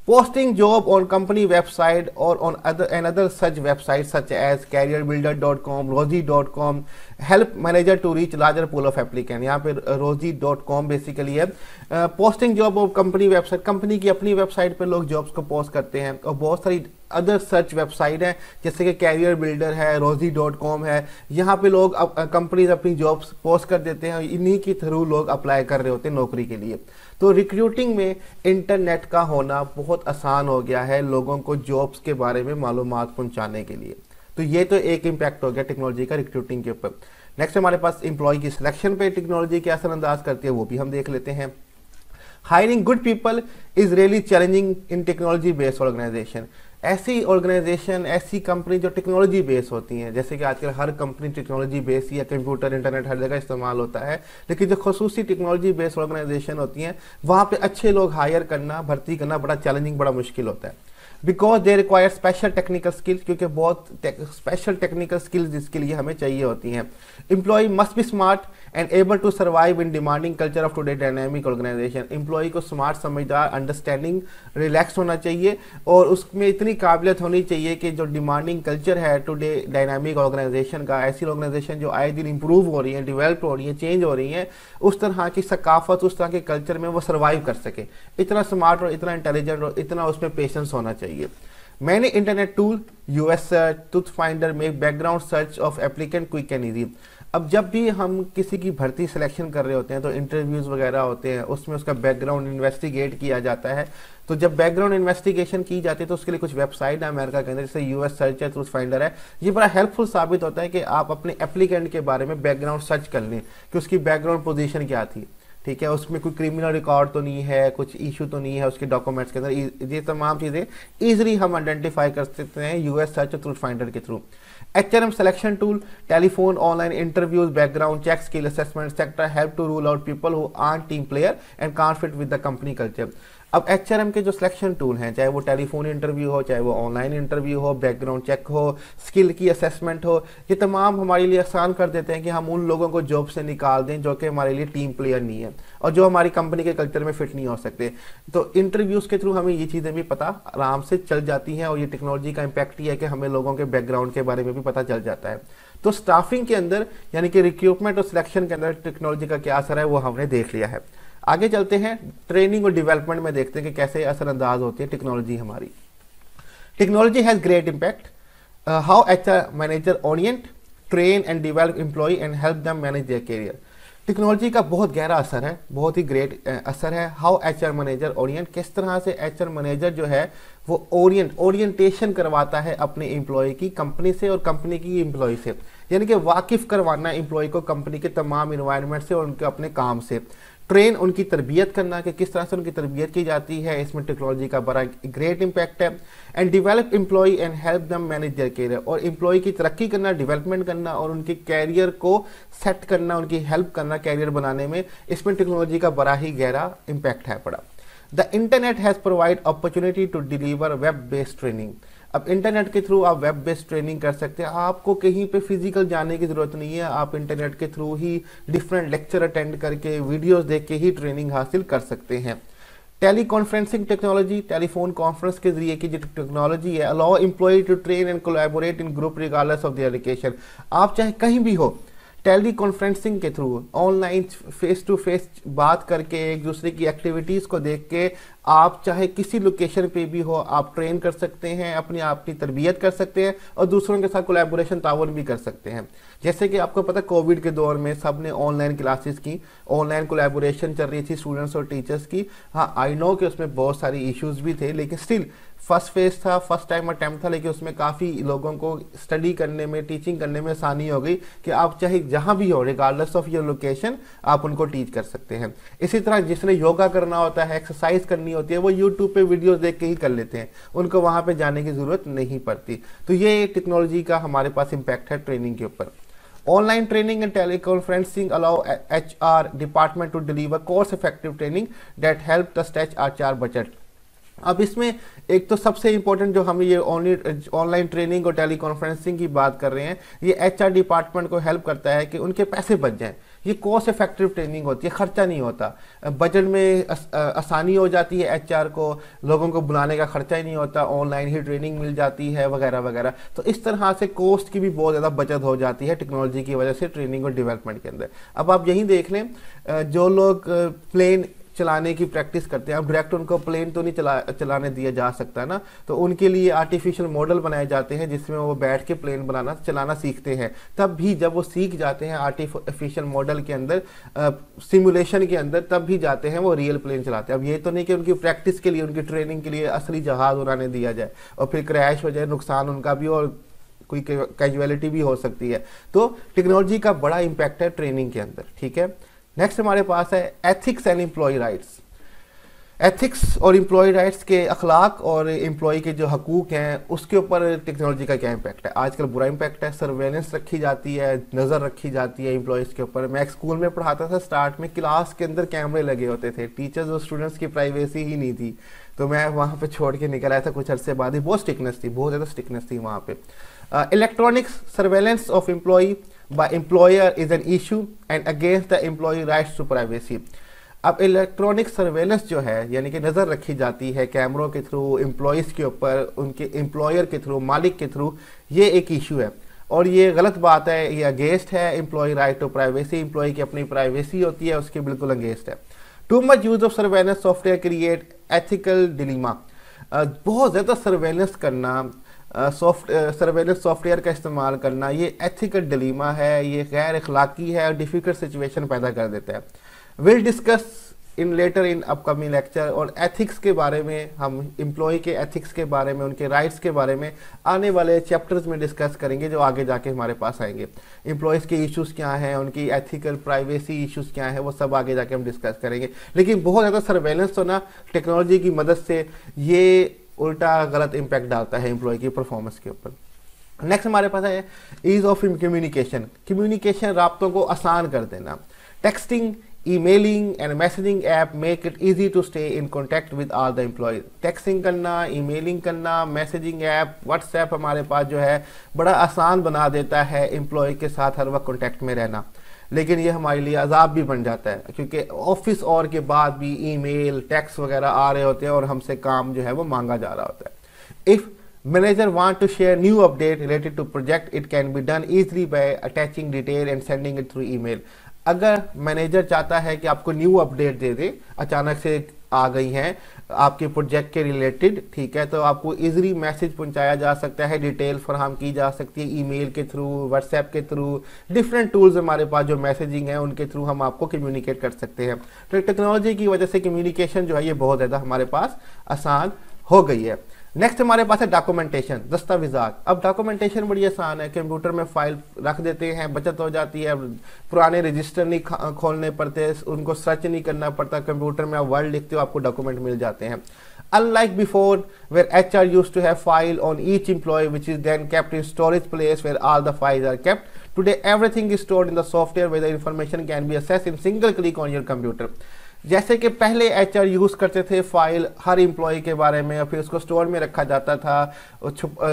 Posting job on company website or on another such websites such as careerbuilder.com, rosie.com help manager to reach larger pool of applicant। यहाँ पे rosie.com बेसिकली है पोस्टिंग जॉब और कंपनी वेबसाइट, कंपनी की अपनी वेबसाइट पे लोग जॉब्स को post करते हैं, और बहुत सारी अदर सर्च वेबसाइट है जैसे कि कैरियर बिल्डर है, rosie.com है, यहाँ पे लोग कंपनीज अपनी जॉब्स पोस्ट कर देते हैं, इन्हीं के थ्रू लोग अप्लाई कर रहे होते हैं नौकरी के लिए। तो रिक्रूटिंग में इंटरनेट का होना बहुत आसान हो गया है लोगों को जॉब्स के बारे में मालूमात पहुंचाने के लिए। तो ये तो एक इम्पैक्ट हो गया टेक्नोलॉजी का रिक्रूटिंग के ऊपर। नेक्स्ट हमारे पास एम्प्लॉय की सिलेक्शन पे टेक्नोलॉजी क्या असरअंदाज करती है वो भी हम देख लेते हैं। Hiring good people is really challenging in technology based organisation. ऐसी ऑर्गेनाइजेशन, ऐसी कंपनी जो टेक्नोलॉजी बेस होती हैं, जैसे कि आजकल हर कंपनी टेक्नोलॉजी बेस या कंप्यूटर, इंटरनेट हर जगह इस्तेमाल होता है, लेकिन जो खसूसी टेक्नोलॉजी बेस्ड ऑर्गेनाइजेशन होती हैं वहाँ पे अच्छे लोग हायर करना, भर्ती करना बड़ा चैलेंजिंग, बड़ा मुश्किल होता है। Because they require special technical skills, क्योंकि बहुत स्पेशल टेक्निकल स्किल्स इसके लिए हमें चाहिए होती हैं। Employee must be smart and able to survive in demanding culture of today dynamic organisation. Employee को स्मार्ट, समझदार, अंडरस्टैंडिंग, रिलैक्स होना चाहिए और उसमें इतनी काबिलियत होनी चाहिए कि जो डिमांडिंग कल्चर है टुडे डायनामिक ऑर्गेनाइजेशन का, ऐसी ऑर्गेनाइजेशन जो आए दिन इंप्रूव हो रही है, डेवलप हो रही है, चेंज हो रही है, उस तरह की सकाफत, उस तरह के कल्चर में वो सर्वाइव कर सके। इतना स्मार्ट और इतना इंटेलिजेंट और इतना उसमें पेशेंस होना चाहिए। Many internet tool, US search, Truth Finder make background search of applicant quick and easy। अब जब भी हम किसी की भर्ती सिलेक्शन कर रहे होते हैं तो इंटरव्यूज वगैरह होते हैं, उसमें उसका बैकग्राउंड इन्वेस्टिगेट किया जाता है। तो जब बैकग्राउंड इन्वेस्टिगेशन की जाती है तो उसके लिए कुछ वेबसाइट है अमेरिका के अंदर, जैसे US सर्च है, ट्रूथ फाइंडर है। ये बड़ा हेल्पफुल साबित होता है कि आप अपने एप्लीकेंट के बारे में बैकग्राउंड सर्च कर लें कि उसकी बैकग्राउंड पोजीशन क्या थी। ठीक है, उसमें कोई क्रिमिनल रिकॉर्ड तो नहीं है, कुछ इशू तो नहीं है उसके डॉक्यूमेंट्स के अंदर। ये तमाम चीज़ें ईजिली हम आइडेंटिफाई कर सकते हैं US सर्च और ट्रूथ फाइंडर के through. HRM selection tool, telephone, online interviews, background checks, skill assessment, etc. help to rule out people who aren't team player and can't fit with the company culture। अब HRM के जो selection tool हैं, चाहे वो telephone interview हो, चाहे वो online interview हो, बैकग्राउंड चेक हो, स्किल की असेसमेंट हो, ये तमाम हमारे लिए आसान कर देते हैं कि हम उन लोगों को जॉब से निकाल दें जो कि हमारे लिए टीम प्लेयर नहीं है और जो हमारी कंपनी के कल्चर में फिट नहीं हो सकते। तो इंटरव्यूज़ के थ्रू हमें ये चीज़ें भी पता आराम से चल जाती हैं और ये टेक्नोलॉजी का इम्पैक्ट ही है कि हमें लोगों के बैकग्राउंड के बारे में भी पता चल जाता है। तो स्टाफिंग के अंदर यानी कि रिक्रूटमेंट और सिलेक्शन के अंदर टेक्नोलॉजी का क्या असर है वो हमने देख लिया है। आगे चलते हैं, ट्रेनिंग और डेवलपमेंट में देखते हैं कि कैसे असरअंदाज होती है टेक्नोलॉजी हमारी। Technology has great impact how HR manager orient, train and develop employee and help them manage their career. Technology का बहुत गहरा असर है, बहुत ही ग्रेट असर है। हाउ एचआर मैनेजर ओरिएंट, किस तरह से एचआर मैनेजर जो है वो ओरिएंटेशन करवाता है अपने एम्प्लॉय की कंपनी से और कंपनी की एम्प्लॉय से, यानी कि वाकिफ करवाना एम्प्लॉय को कंपनी के तमाम इन्वायरमेंट से और उनके अपने काम से। ट्रेन, उनकी तरबियत करना कि किस तरह से उनकी तरबियत की जाती है, इसमें टेक्नोलॉजी का बड़ा ग्रेट इम्पैक्ट है। And develop employee and help them manage their career, और एम्प्लॉय की तरक्की करना, डेवलपमेंट करना और उनके कैरियर को सेट करना, उनकी हेल्प करना कैरियर बनाने में, इसमें टेक्नोलॉजी का बड़ा ही गहरा इम्पैक्ट है पड़ा। The internet has provide opportunity to deliver web based training. अब इंटरनेट के थ्रू आप वेब बेस्ड ट्रेनिंग कर सकते हैं, आपको कहीं पे फिजिकल जाने की ज़रूरत नहीं है, आप इंटरनेट के थ्रू ही डिफरेंट लेक्चर अटेंड करके, वीडियोस देख के ही ट्रेनिंग हासिल कर सकते हैं। Teleconferencing technology, telephone conference के जरिए की जो टेक्नोलॉजी है, allow employee to train and collaborate in group regardless of their location. आप चाहे कहीं भी हो, टेली कॉन्फ्रेंसिंग के through online face to face बात करके, एक दूसरे की एक्टिविटीज़ को देख के आप चाहे किसी लोकेशन पे भी हो, आप ट्रेन कर सकते हैं, अपनी आप की तरबियत कर सकते हैं और दूसरों के साथ कोलैबोरेशन ताउन भी कर सकते हैं। जैसे कि आपको पता कोविड के दौर में सब ने ऑनलाइन क्लासेस की, ऑनलाइन कोलैबोरेशन चल रही थी स्टूडेंट्स और टीचर्स की। हाँ, आई नो कि उसमें बहुत सारी इश्यूज भी थे, लेकिन स्टिल फर्स्ट फेज था, फर्स्ट टाइम अटैम्प्ट था, लेकिन उसमें काफ़ी लोगों को स्टडी करने में, टीचिंग करने में आसानी हो गई कि आप चाहे जहाँ भी हो, रिगार्डलेस ऑफ योर लोकेशन, आप उनको टीच कर सकते हैं। इसी तरह जिसने योगा करना होता है, एक्सरसाइज करनी होती है, वो यूट्यूब पे वीडियोस देख के ही कर लेते हैं, उनको वहाँ पे जाने की ज़रूरत नहीं पड़ती। तो ये टेक्नोलॉजी का हमारे पास इम्पैक्ट है ट्रेनिंग के ऊपर। Online training and teleconferencing allow HR department to deliver course effective training that help the stretch HR budget. अब इसमें एक तो सबसे इंपॉर्टेंट जो हम ये ऑनलाइन ट्रेनिंग और टेली कॉन्फ्रेंसिंग की बात कर रहे हैं, ये HR डिपार्टमेंट को हेल्प करता है कि उनके पैसे बच जाएं। ये कॉस्ट इफेक्टिव ट्रेनिंग होती है, खर्चा नहीं होता, बजट में आसानी हो जाती है, HR को लोगों को बुलाने का खर्चा ही नहीं होता, ऑनलाइन ही ट्रेनिंग मिल जाती है वगैरह वगैरह। तो इस तरह से कॉस्ट की भी बहुत ज़्यादा बचत हो जाती है टेक्नोलॉजी की वजह से ट्रेनिंग और डेवलपमेंट के अंदर। अब आप यही देख लें, जो लोग प्लेन चलाने की प्रैक्टिस करते हैं, अब डायरेक्ट उनको प्लेन तो नहीं चलाने दिया जा सकता ना, तो उनके लिए आर्टिफिशियल मॉडल बनाए जाते हैं जिसमें वो बैठ के प्लेन चलाना सीखते हैं। तब भी जब वो सीख जाते हैं आर्टिफिशियल मॉडल के अंदर, सिमुलेशन के अंदर, तब भी जाते हैं वो रियल प्लेन चलाते हैं। अब ये तो नहीं कि उनकी प्रैक्टिस के लिए, उनकी ट्रेनिंग के लिए असली जहाज़ उड़ाने दिया जाए और फिर क्रैश हो जाए, नुकसान उनका भी और कोई कैजुअलिटी भी हो सकती है। तो टेक्नोलॉजी का बड़ा इम्पैक्ट है ट्रेनिंग के अंदर, ठीक है। नेक्स्ट हमारे पास है ethics and employee rights. Ethics और एम्प्लॉय राइट्स के अखलाक और एम्प्लॉय के जो हकूक हैं उसके ऊपर टेक्नोलॉजी का क्या इम्पैक्ट है। आजकल बुरा इम्पैक्ट है, सर्वेलेंस रखी जाती है, नज़र रखी जाती है एम्प्लॉयज़ के ऊपर। मैं एक स्कूल में पढ़ाता था, स्टार्ट में क्लास के अंदर कैमरे लगे होते थे, टीचर्स और स्टूडेंट्स की प्राइवेसी ही नहीं थी, तो मैं वहाँ पर छोड़ के निकल आया था कुछ अर्से बाद ही। बहुत स्ट्रिक्टनेस थी, बहुत ज़्यादा स्ट्रिक्टनेस थी वहाँ पर। Electronic surveillance of employee by employer is an issue and against the employee rights to privacy। अब इलेक्ट्रॉनिक सर्वेलेंस जो है, यानी कि नज़र रखी जाती है कैमरों के थ्रू एम्प्लॉयज़ के ऊपर, उनके एम्प्लॉयर के थ्रू, मालिक के थ्रू, ये एक इशू है और ये गलत बात है, ये अगेंस्ट है employee right to privacy. Employee की अपनी प्राइवेसी होती है, उसके बिल्कुल अगेंस्ट है। Too much use of surveillance software create ethical dilemma. बहुत ज़्यादा सर्वेलेंस करना, सर्वेलेंस सॉफ्टवेयर का इस्तेमाल करना, ये एथिकल डिलीमा है, ये गैर अखलाकी है और डिफ़िकल्ट सिचुएशन पैदा कर देता है। Will discuss in later in upcoming lecture. और एथिक्स के बारे में, हम एम्प्लॉय के एथिक्स के बारे में, उनके राइट्स के बारे में आने वाले चैप्टर्स में डिस्कस करेंगे जो आगे जाके हमारे पास आएंगे। एम्प्लॉयज़ के इश्यूज़ क्या हैं, उनकी एथिकल प्राइवेसी इश्यूज़ क्या हैं, वो सब आगे जाके हम डिस्कस करेंगे। लेकिन बहुत ज़्यादा सर्वेलेंस होना टेक्नोलॉजी की मदद से ये उल्टा गलत इम्पैक्ट डालता है एम्प्लॉय की परफॉर्मेंस के ऊपर। नेक्स्ट हमारे पास है ईज ऑफ कम्युनिकेशन। कम्युनिकेशन, राब्तों को आसान कर देना। Texting, Emailing and messaging app make it easy to stay in contact with all the employees. टेक्सिंग करना, ईमेलिंग करना, मैसेजिंग ऐप, व्हाट्सएप हमारे पास जो है बड़ा आसान बना देता है एम्प्लॉय के साथ हर वक्त कॉन्टैक्ट में रहना, लेकिन ये हमारे लिए अजाब भी बन जाता है क्योंकि ऑफिस और के बाद भी ईमेल, टेक्स्ट वगैरह आ रहे होते हैं और हमसे काम जो है वो मांगा जा रहा होता है. If Manager want to share new update related to project, it can be done easily by attaching detail and sending it through email. अगर मैनेजर चाहता है कि आपको न्यू अपडेट दे दे, अचानक से आ गई हैं आपके प्रोजेक्ट के रिलेटेड, ठीक है, तो आपको इजीली मैसेज पहुंचाया जा सकता है, डिटेल फराहम की जा सकती है ईमेल के थ्रू, व्हाट्सएप के थ्रू, डिफरेंट टूल्स हमारे पास जो मैसेजिंग है उनके थ्रू हम आपको कम्युनिकेट कर सकते हैं. तो टेक्नोलॉजी की वजह से कम्युनिकेशन जो है ये बहुत ज़्यादा हमारे पास आसान हो गई है. नेक्स्ट हमारे पास है डॉक्यूमेंटेशन, दस्तावेजात. अब डॉक्यूमेंटेशन बड़ी आसान है, कंप्यूटर में फाइल रख देते हैं, बचत हो जाती है, पुराने रजिस्टर नहीं खोलने पड़ते, उनको सर्च नहीं करना पड़ता, कंप्यूटर में आप वर्ड लिखते हो आपको डॉक्यूमेंट मिल जाते हैं. Unlike before, where HR used to have file on each employee, which is then kept in storage place where all the files are kept, today everything is stored in the software where the information can be accessed in single click on your computer. जैसे कि पहले HR use करते थे file हर employ के बारे में, और फिर उसको स्टोर में रखा जाता था,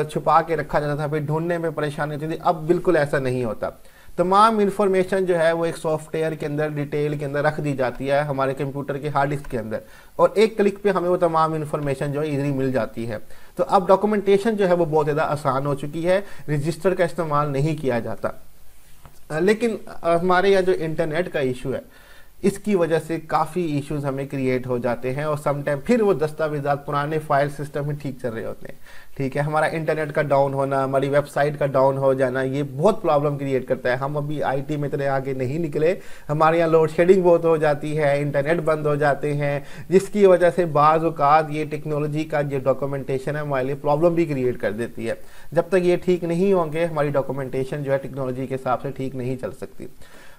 छुपा के रखा जाता था, फिर ढूंढने में परेशानी होती थी. अब बिल्कुल ऐसा नहीं होता. तमाम इन्फॉर्मेशन जो है वो एक सॉफ्टवेयर के अंदर, डिटेल के अंदर रख दी जाती है हमारे कंप्यूटर के हार्ड डिस्क के अंदर, और एक क्लिक पे हमें वो तमाम इन्फॉर्मेशन जो है इजीली मिल जाती है. तो अब डॉक्यूमेंटेशन जो है वो बहुत ज़्यादा आसान हो चुकी है, रजिस्टर का इस्तेमाल नहीं किया जाता. लेकिन हमारे यहाँ जो इंटरनेट का इशू है इसकी वजह से काफ़ी इश्यूज हमें क्रिएट हो जाते हैं, और समटाइम फिर वो दस्तावेजात पुराने फाइल सिस्टम में ठीक चल रहे होते हैं, ठीक है. हमारा इंटरनेट का डाउन होना, हमारी वेबसाइट का डाउन हो जाना, ये बहुत प्रॉब्लम क्रिएट करता है. हम अभी आईटी में इतने आगे नहीं निकले, हमारे यहाँ लोड शेडिंग बहुत हो जाती है, इंटरनेट बंद हो जाते हैं, जिसकी वजह से बाज़ औक़ात ये टेक्नोलॉजी का जो डॉक्यूमेंटेशन है हमारे लिए प्रॉब्लम भी क्रिएट कर देती है. जब तक ये ठीक नहीं होंगे हमारी डॉक्यूमेंटेशन जो है टेक्नोलॉजी के हिसाब से ठीक नहीं चल सकती.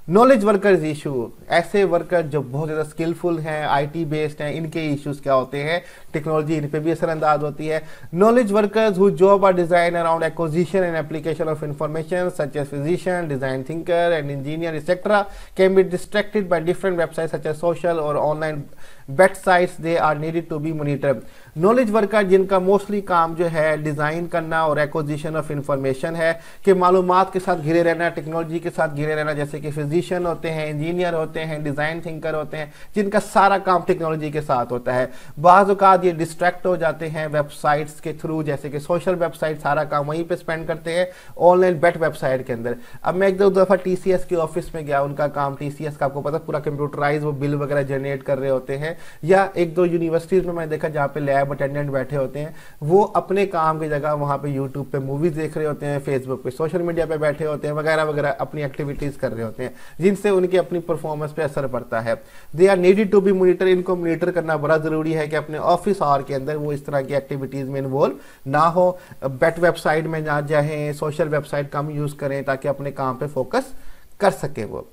नॉलेज वर्कर्स इशू, ऐसे वर्कर जो बहुत ज़्यादा स्किलफुल हैं, आईटी बेस्ड हैं, इनके इश्यूज क्या होते हैं, टेक्नोलॉजी इन पे भी असरअंदाज होती है. Knowledge workers who job are design around acquisition and application of information such as physician, design thinker and engineer et cetera can be distracted by different website such as social और online bet sites, they are needed to be monitored. Knowledge worker जिनका mostly काम जो है design करना और acquisition of information है, कि मालूमात के साथ घिरे रहना, टेक्नोलॉजी के साथ घिरे रहना, जैसे कि फिजिशियन होते हैं, इंजीनियर होते हैं, डिज़ाइन थिंकर होते हैं, जिनका सारा काम टेक्नोलॉजी के साथ होता है. बाज़ औक़ात ये डिस्ट्रैक्ट हो जाते हैं वेबसाइट्स के थ्रू, जैसे कि सोशल वेबसाइट, सारा काम वहीं पे स्पेंड करते हैं, ऑनलाइन बेट वेबसाइट के अंदर. अब मैं एक दो दफ़ा TCS के ऑफिस में गया, उनका काम TCS का आपको पता पूरा कंप्यूटराइज वो बिल वगैरह जनरेट कर रहे होते हैं, या एक दो यूनिवर्सिटीज़ में मैंने देखा जहाँ पे लैब अटेंडेंट बैठे होते हैं, वो अपने काम की जगह वहाँ पे यूट्यूब पे मूवीज़ देख रहे होते हैं, फेसबुक पे, सोशल मीडिया पे बैठे होते हैं, वगैरह वगैरह अपनी एक्टिविटीज़ कर रहे होते हैं, जिनसे उनकी अपनी परफॉर्मेंस पे असर पड़ता है. They are needed to be monitor, इनको मॉनिटर करना बड़ा ज़रूरी है कि अपने ऑफिस आवर के अंदर वो इस तरह की एक्टिविटीज़ में इन्वॉल्व ना हो, बेट वेबसाइट में ना जाएँ, सोशल वेबसाइट कम यूज़ करें ताकि अपने काम पर फोकस कर सकें वो.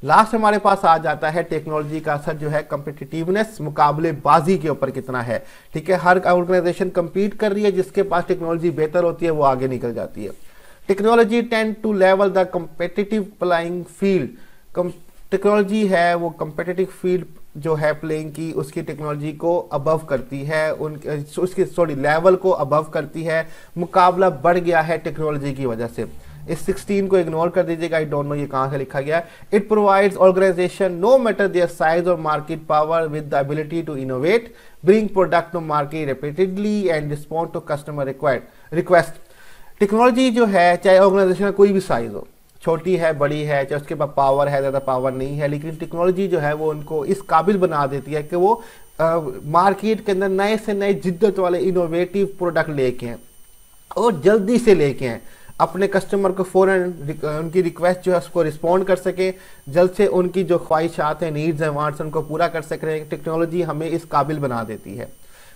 लास्ट हमारे पास आ जाता है टेक्नोलॉजी का असर जो है कम्पिटिटिवनेस, मुकाबलेबाजी के ऊपर कितना है, ठीक है. हर ऑर्गेनाइजेशन कम्पीट कर रही है, जिसके पास टेक्नोलॉजी बेहतर होती है वो आगे निकल जाती है. Technology tend to level the competitive playing field. Technology है वो कम्पिटिटिव फील्ड जो है प्लेइंग की, उसकी टेक्नोलॉजी को अबव करती है, उसकी लेवल को अबव करती है. मुकाबला बढ़ गया है टेक्नोलॉजी की वजह से. इस 16 को इग्नोर कर दीजिएगा, आई डोंट नो ये कहाँ से लिखा गया. It provides organization no matter their size और market power with the ability to innovate, bring product to market repeatedly and respond to customer request. Technology जो है, चाहे ऑर्गेनाइजेशन का कोई भी साइज हो, छोटी है बड़ी है, चाहे उसके पास पावर है ज़्यादा पावर नहीं है, लेकिन टेक्नोलॉजी जो है वो उनको इस काबिल बना देती है कि वो मार्केट के अंदर नए से नए जिद्दत वाले इनोवेटिव प्रोडक्ट लेके हैं और जल्दी से लेके हैं, अपने कस्टमर को फ़ौरन उनकी रिक्वेस्ट जो है उसको रिस्पॉन्ड कर सके, जल्द से उनकी जो ख्वाहिशात हैं, नीड्स हैं, वांट्स उनको पूरा कर सकें. टेक्नोलॉजी हमें इस काबिल बना देती है.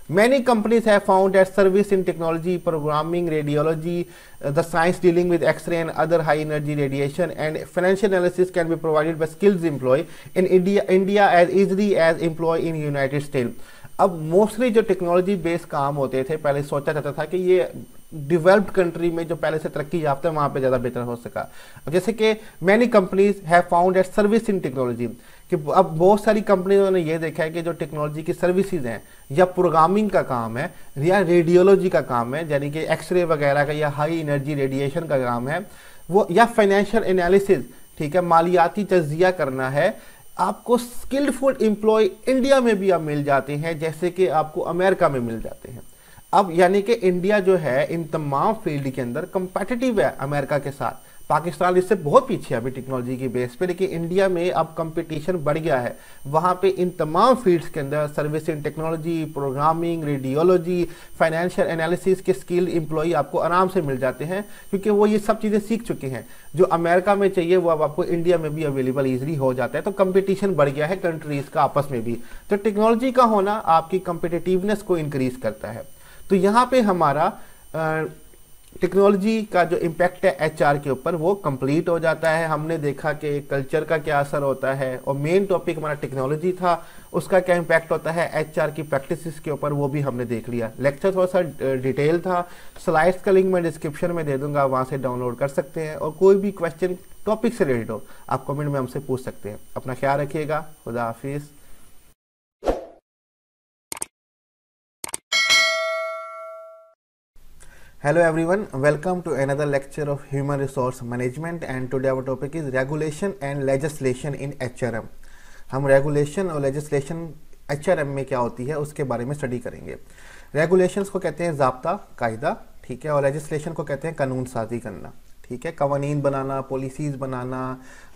Many companies have found that service in technology, programming, radiology, the science dealing with X-ray and other high energy radiation and financial analysis can be provided by skilled employee in India as easily as employee in United States. अब mostly जो technology based काम होते थे, पहले सोचा जाता था कि ये डेवलप्ड कंट्री में जो पहले से तरक्की याफ्ता है वहाँ पे ज़्यादा बेहतर हो सका। अब जैसे कि many companies have found at service in technology, कि अब बहुत सारी कंपनियों ने ये देखा है कि जो टेक्नोलॉजी की सर्विसेज हैं या प्रोग्रामिंग का काम है या रेडियोलॉजी का काम है, यानी कि एक्सरे वगैरह का या हाई एनर्जी रेडिएशन का काम है वो, या फाइनेंशियल एनालिसिस, ठीक है, मालियाती तज्जिया करना है, आपको स्किल्डफुल एम्प्लॉय इंडिया में भी अब मिल जाते हैं जैसे कि आपको अमेरिका में मिल जाते हैं। अब यानी कि इंडिया जो है इन तमाम फील्ड के अंदर कंपेटिटिव है अमेरिका के साथ। पाकिस्तान इससे बहुत पीछे है अभी टेक्नोलॉजी की बेस पे, लेकिन इंडिया में अब कंपटीशन बढ़ गया है। वहाँ पे इन तमाम फील्ड्स के अंदर service in technology, programming, radiology, financial analysis के स्किल्ड एम्प्लॉय आपको आराम से मिल जाते हैं, क्योंकि वो ये सब चीज़ें सीख चुके हैं। जो अमेरिका में चाहिए वो अब आपको इंडिया में भी अवेलेबल ईजिली हो जाता है। तो कंपटीशन बढ़ गया है कंट्रीज़ का आपस में भी। तो टेक्नोलॉजी का होना आपकी कंपिटिटिवनेस को इंक्रीज करता है। तो यहाँ पे हमारा टेक्नोलॉजी का जो इम्पैक्ट है एचआर के ऊपर वो कंप्लीट हो जाता है। हमने देखा कि कल्चर का क्या असर होता है, और मेन टॉपिक हमारा टेक्नोलॉजी था, उसका क्या इम्पैक्ट होता है एचआर की प्रैक्टिसेस के ऊपर, वो भी हमने देख लिया। लेक्चर थोड़ा सा डिटेल था, स्लाइड्स का लिंक मैं डिस्क्रिप्शन में दे दूंगा, वहाँ से डाउनलोड कर सकते हैं। और कोई भी क्वेश्चन टॉपिक से रिलेटेड हो आप कमेंट में हमसे पूछ सकते हैं। अपना ख्याल रखिएगा, खुदा हाफिज़। Hello everyone, welcome to another lecture of Human Resource Management, and today our topic is Regulation and Legislation in HRM। हम रेगुलेशन और लेजिस्लेशन HRM में क्या होती है उसके बारे में स्टडी करेंगे। रेगुलेशंस को कहते हैं ज़ाब्ता, कायदा, ठीक है, और लेजिस्लेशन को कहते हैं कानून साजी करना, ठीक है, कवानीन बनाना, पॉलिसीज़ बनाना,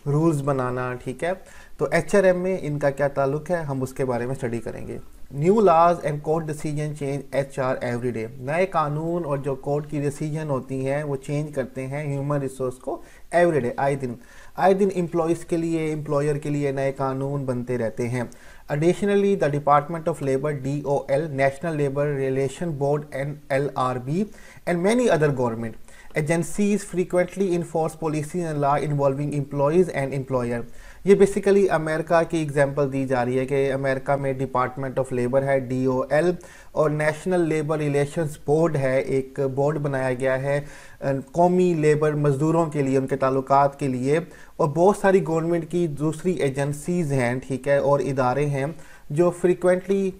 रूल्स बनाना, ठीक है। तो HRM में इनका क्या ताल्लुक है हम उसके बारे में स्टडी करेंगे। New laws and court decision change HR every day. नए कानून और जो कोर्ट की डिसीजन होती हैं वो चेंज करते हैं ह्यूमन रिसोर्स को एवरी डे, आए दिन एम्प्लॉयज़ के लिए, एम्प्लॉयर के लिए नए कानून बनते रहते हैं। Additionally, the Department of Labor DOL, National Labor Relation Board NLRB, and many other government agencies frequently enforce policies and law involving employees and employer। ये बेसिकली अमेरिका की एग्जांपल दी जा रही है कि अमेरिका में डिपार्टमेंट ऑफ लेबर है DOL, और national labour relations board है, एक बोर्ड बनाया गया है कौमी लेबर मज़दूरों के लिए, उनके ताल्लुकात के लिए। और बहुत सारी गवर्नमेंट की दूसरी एजेंसीज़ हैं, ठीक है, और इदारे हैं जो फ्रीक्वेंटली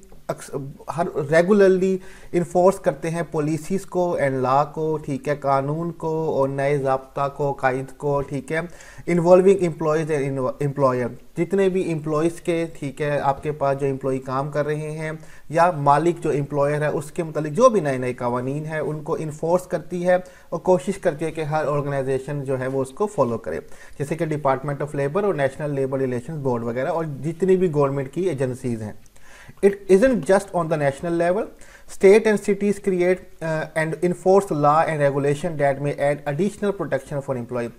हर रेगुलरली इन्फोर्स करते हैं पॉलिसीज़ को एंड लॉ को, ठीक है, कानून को और नए ज़ाब्ता को, कायद को, ठीक है, इन्वॉल्विंग एम्प्लॉयज़ एंड एम्प्लॉयर। जितने भी एम्प्लॉयज़ के, ठीक है, आपके पास जो एम्प्लॉय काम कर रहे हैं या मालिक जो एम्प्लॉयर है उसके मतलब जो भी नए नए कवानीन है उनको इन्फोर्स करती है और कोशिश करती है कि हर ऑर्गेनाइजेशन जो है वो उसको फॉलो करे, जैसे कि डिपार्टमेंट ऑफ लेबर और नेशनल लेबर रिलेशंस बोर्ड वगैरह और जितनी भी गवर्नमेंट की एजेंसीज़ हैं। It isn't just on the national level. State and cities create and enforce law and regulation that may add additional protection for employee।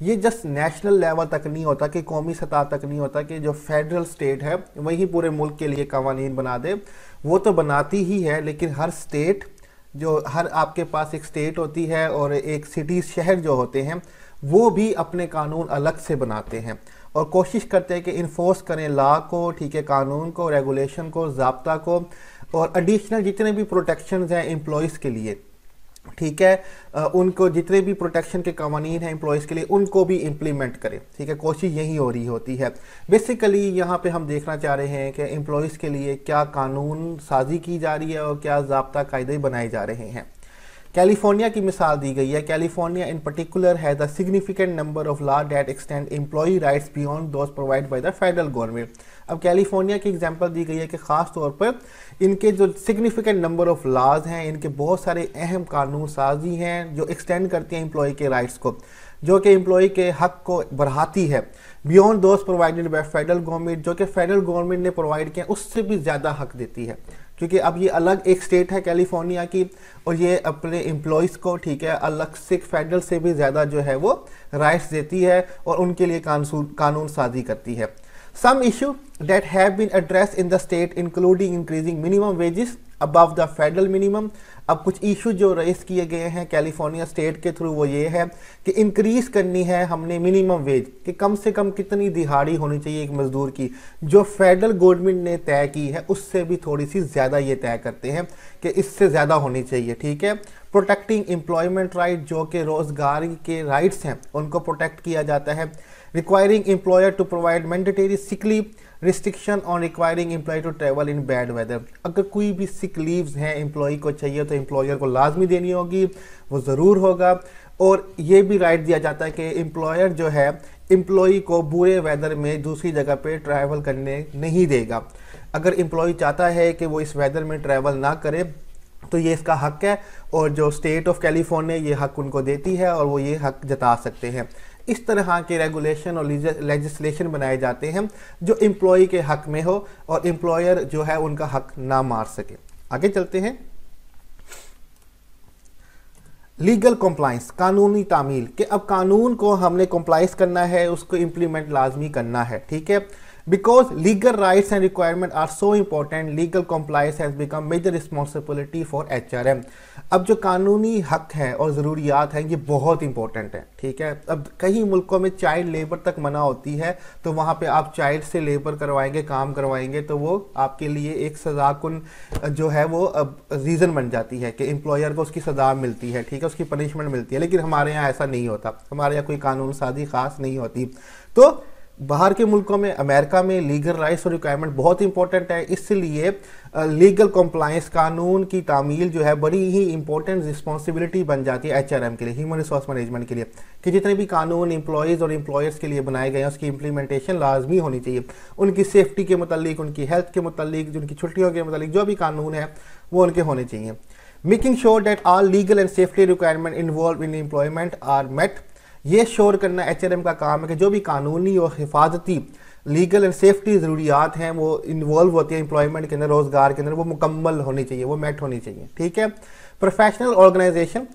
ये just national level तक नहीं होता कि कौमी सतह तक नहीं होता कि जो फेडरल स्टेट है वही पूरे मुल्क के लिए कवानीन बना दे, वो तो बनाती ही है, लेकिन हर स्टेट जो हर आपके पास एक स्टेट होती है और एक सिटी शहर जो होते हैं वो भी अपने कानून अलग से बनाते हैं और कोशिश करते हैं कि इन्फोर्स करें लॉ को, ठीक है, कानून को, रेगुलेशन को, ज़ाब्ता को, और एडिशनल जितने भी प्रोटेक्शंस हैं एम्प्लॉयज़ के लिए, ठीक है, उनको जितने भी प्रोटेक्शन के कवानीन हैं एम्प्लॉयज़ के लिए उनको भी इम्प्लीमेंट करें, ठीक है। कोशिश यही हो रही होती है। बेसिकली यहाँ पे हम देखना चाह रहे हैं कि एम्प्लॉयज़ के लिए क्या कानून साजी की जा रही है और क्या ज़ाब्ता कायदे बनाए जा रहे हैं। कैलिफोर्निया की मिसाल दी गई है। California in particular has a significant number of law that extend employee rights beyond those provide by the federal government. अब कैलिफोर्निया की एग्जांपल दी गई है कि ख़ास तौर पर इनके जो सिग्निफिकेंट नंबर ऑफ लॉज हैं, इनके बहुत सारे अहम कानून साजी हैं जो एक्सटेंड करती हैं एम्प्लॉई के राइट्स को, जो कि एम्प्लॉई के हक को बढ़ाती है beyond those provided by federal government, जो कि फेडरल गवर्नमेंट ने प्रोवाइड किया उससे भी ज़्यादा हक देती है, क्योंकि अब ये अलग एक स्टेट है कैलिफोर्निया की और ये अपने एम्प्लॉयज़ को, ठीक है, अलग से फेडरल से भी ज़्यादा जो है वो राइट्स देती है और उनके लिए कानून साजी करती है। Some issue that have been addressed in the state including increasing minimum wages above the federal minimum. अब कुछ इशू जो रेस किए गए हैं कैलिफोर्निया स्टेट के थ्रू वो ये है कि इंक्रीज करनी है हमने मिनिमम वेज, कि कम से कम कितनी दिहाड़ी होनी चाहिए एक मजदूर की, जो फेडरल गवर्नमेंट ने तय की है उससे भी थोड़ी सी ज़्यादा ये तय करते हैं कि इससे ज़्यादा होनी चाहिए। ठीक है। प्रोटेक्टिंग एम्प्लॉयमेंट राइट, जो कि रोज़गार के राइट्स हैं उनको प्रोटेक्ट किया जाता है। Requiring employer to provide mandatory sick leave, restriction on requiring employee to travel in bad weather. अगर कोई भी सिक लीव्स हैं एम्प्लॉय को चाहिए तो एम्प्लॉयर को लाजमी देनी होगी, वो ज़रूर होगा। और ये भी राइट दिया जाता है कि एम्प्लॉयर जो है एम्प्लॉय को बुरे वेदर में दूसरी जगह पे ट्रैवल करने नहीं देगा। अगर एम्प्लॉय चाहता है कि वो इस वेदर में ट्रैवल ना करे तो ये इसका हक है, और जो स्टेट ऑफ कैलिफोर्निया ये हक उनको देती है और वो ये हक जता सकते हैं। इस तरह के रेगुलेशन और लेजिस्लेशन बनाए जाते हैं जो एम्प्लॉय के हक में हो और एम्प्लॉयर जो है उनका हक ना मार सके। आगे चलते हैं। लीगल कॉम्प्लाइंस, कानूनी तामील, कि अब कानून को हमने कॉम्प्लाइंस करना है, उसको इम्प्लीमेंट लाजमी करना है। ठीक है। Because legal rights and requirements are so important, legal compliance has become major responsibility for HRM। अब जो कानूनी हक हैं और ज़रूरियात हैं ये बहुत इंपॉर्टेंट है। ठीक है। अब कई मुल्कों में चाइल्ड लेबर तक मना होती है, तो वहाँ पे आप चाइल्ड से लेबर करवाएंगे, काम करवाएंगे, तो वो आपके लिए एक सज़ाकुन जो है वो रीज़न बन जाती है कि एम्प्लॉयर को उसकी सज़ा मिलती है। ठीक है, उसकी पनिशमेंट मिलती है। लेकिन हमारे यहाँ ऐसा नहीं होता, हमारे यहाँ कोई कानून साजी ख़ास नहीं होती। तो बाहर के मुल्कों में, अमेरिका में लीगल राइट्स और रिक्वायरमेंट बहुत इंपॉर्टेंट है, इसलिए लीगल कॉम्प्लाइंस, कानून की तामील जो है बड़ी ही इंपॉर्टेंट रिस्पॉन्सिबिलिटी बन जाती है HRM के लिए, ह्यूमन रिसोर्स मैनेजमेंट के लिए, कि जितने भी कानून एम्प्लॉयज़ और एम्प्लॉयर्स के लिए बनाए गए हैं उसकी इम्प्लीमेंटेशन लाजमी होनी चाहिए। उनकी सेफ्टी के मुतालिक, उनकी हेल्थ के मुतालिक, उनकी छुट्टियों के मुतालिक जो भी कानून है वो उनके होने चाहिए। Making sure that all legal and safety requirement involve in employment are met. ये श्योर करना HRM का काम है कि जो भी कानूनी और हिफाजती लीगल एंड सेफ्टी ज़रूरियात हैं वो इन्वॉल्व होती है एम्प्लॉयमेंट के अंदर, रोज़गार के अंदर, वो मुकम्मल होनी चाहिए, वो मेट होनी चाहिए। ठीक है। Professional organisation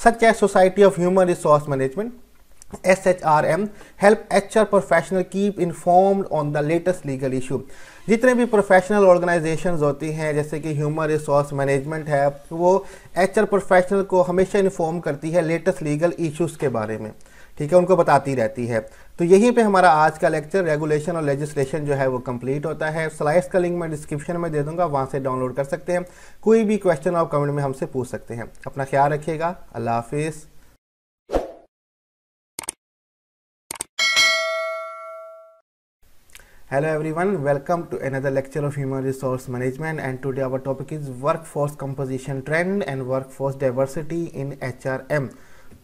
such as society of human resource management SHRM help HR professional keep informed on the latest legal issue. जितने भी प्रोफेशनल ऑर्गेनाइजेशंस होती हैं जैसे कि ह्यूमन रिसोर्स मैनेजमेंट है, वो HR प्रोफेशनल को हमेशा इन्फॉर्म करती है लेटेस्ट लीगल इश्यूज़ के बारे में। ठीक है, उनको बताती रहती है। तो यहीं पे हमारा आज का लेक्चर रेगुलेशन और लेजिस्लेशन जो है वो कंप्लीट होता है। स्लाइड्स का लिंक मैं डिस्क्रिप्शन में दे दूंगा, वहाँ से डाउनलोड कर सकते हैं। कोई भी क्वेश्चन आप कमेंट में हमसे पूछ सकते हैं। अपना ख्याल रखिएगा। अल्लाह हाफिज़। Hello everyone, welcome to another lecture of Human Resource Management, and today our topic is Workforce Composition Trend and Workforce Diversity in HRM।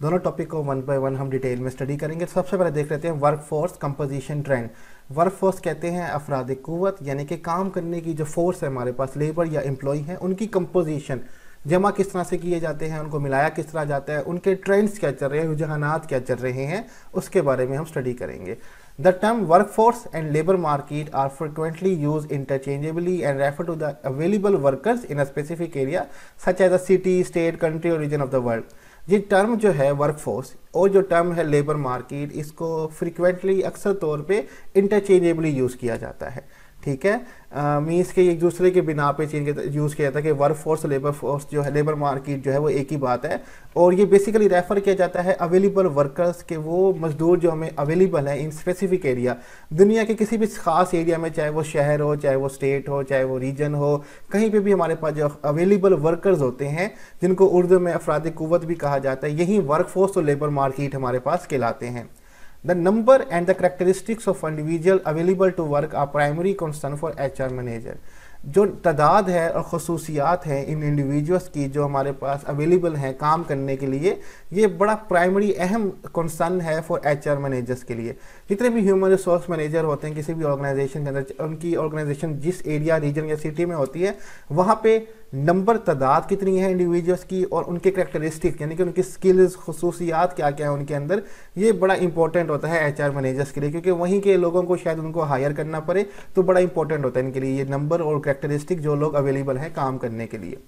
दोनों टॉपिक को वन बाय वन हम डिटेल में स्टडी करेंगे। सबसे पहले देख लेते हैं वर्कफोर्स कंपोजिशन ट्रेंड। वर्कफोर्स कहते हैं अफराद क़ुव्वत, यानी कि काम करने की जो फोर्स है हमारे पास, लेबर या एम्प्लॉय हैं, उनकी कंपोजिशन, जमा किस तरह से किए जाते हैं, उनको मिलाया किस तरह जाता है, उनके ट्रेंड्स क्या चल रहे हैं, रुझानात क्या चल रहे हैं, उसके बारे में हम स्टडी करेंगे। The term workforce and labor market are frequently used interchangeably and refer to the available workers in a specific area such as a city, state, country or region of the world। ये term जो है workforce और जो term है labour market, इसको frequently अक्सर तौर पे इंटरचेंजेबली यूज़ किया जाता है। ठीक है, मीन्स के एक दूसरे के बिना पे यूज़ किया जाता है कि वर्क फोर्स लेबर फोर्स जो है, लेबर मार्केट जो है वो एक ही बात है। और ये बेसिकली रेफर किया जाता है अवेलेबल वर्कर्स के, वो मजदूर जो हमें अवेलेबल है इन स्पेसिफिक एरिया, दुनिया के किसी भी खास एरिया में, चाहे वो शहर हो, चाहे वो स्टेट हो, चाहे वो रीजन हो, कहीं पे भी हमारे पास जो अवेलेबल वर्कर्स होते हैं जिनको उर्दू में अफराद क़ुव्वत भी कहा जाता है, यही वर्क फोर्स और लेबर मार्केट हमारे पास कहलाते हैं। The number and the characteristics of individual available to work are primary concern for HR manager। जो तादाद है और खसूसियात हैं इन इंडिविजुअल्स की जो हमारे पास अवेलेबल हैं काम करने के लिए, ये बड़ा प्राइमरी अहम कंसर्न है फॉर HR मैनेजर्स के लिए। जितने भी ह्यूमन रिसोर्स मैनेजर होते हैं किसी भी ऑर्गेनाइजेशन के अंदर, उनकी ऑर्गेनाइजेशन जिस एरिया, रीजन या सिटी में होती है, वहाँ पे नंबर, तादाद कितनी है इंडिविजुअल्स की और उनके करैक्टरिस्टिक्स, यानी कि उनकी स्किल्स, खसूसियात क्या क्या है उनके अंदर, ये बड़ा इंपॉर्टेंट होता है HR मैनेजर्स के लिए, क्योंकि वहीं के लोगों को शायद उनको हायर करना पड़े, तो बड़ा इंपॉर्टेंट होता है इनके लिए ये नंबर और करैक्टरिस्टिक जो लोग अवेलेबल हैं काम करने के लिए।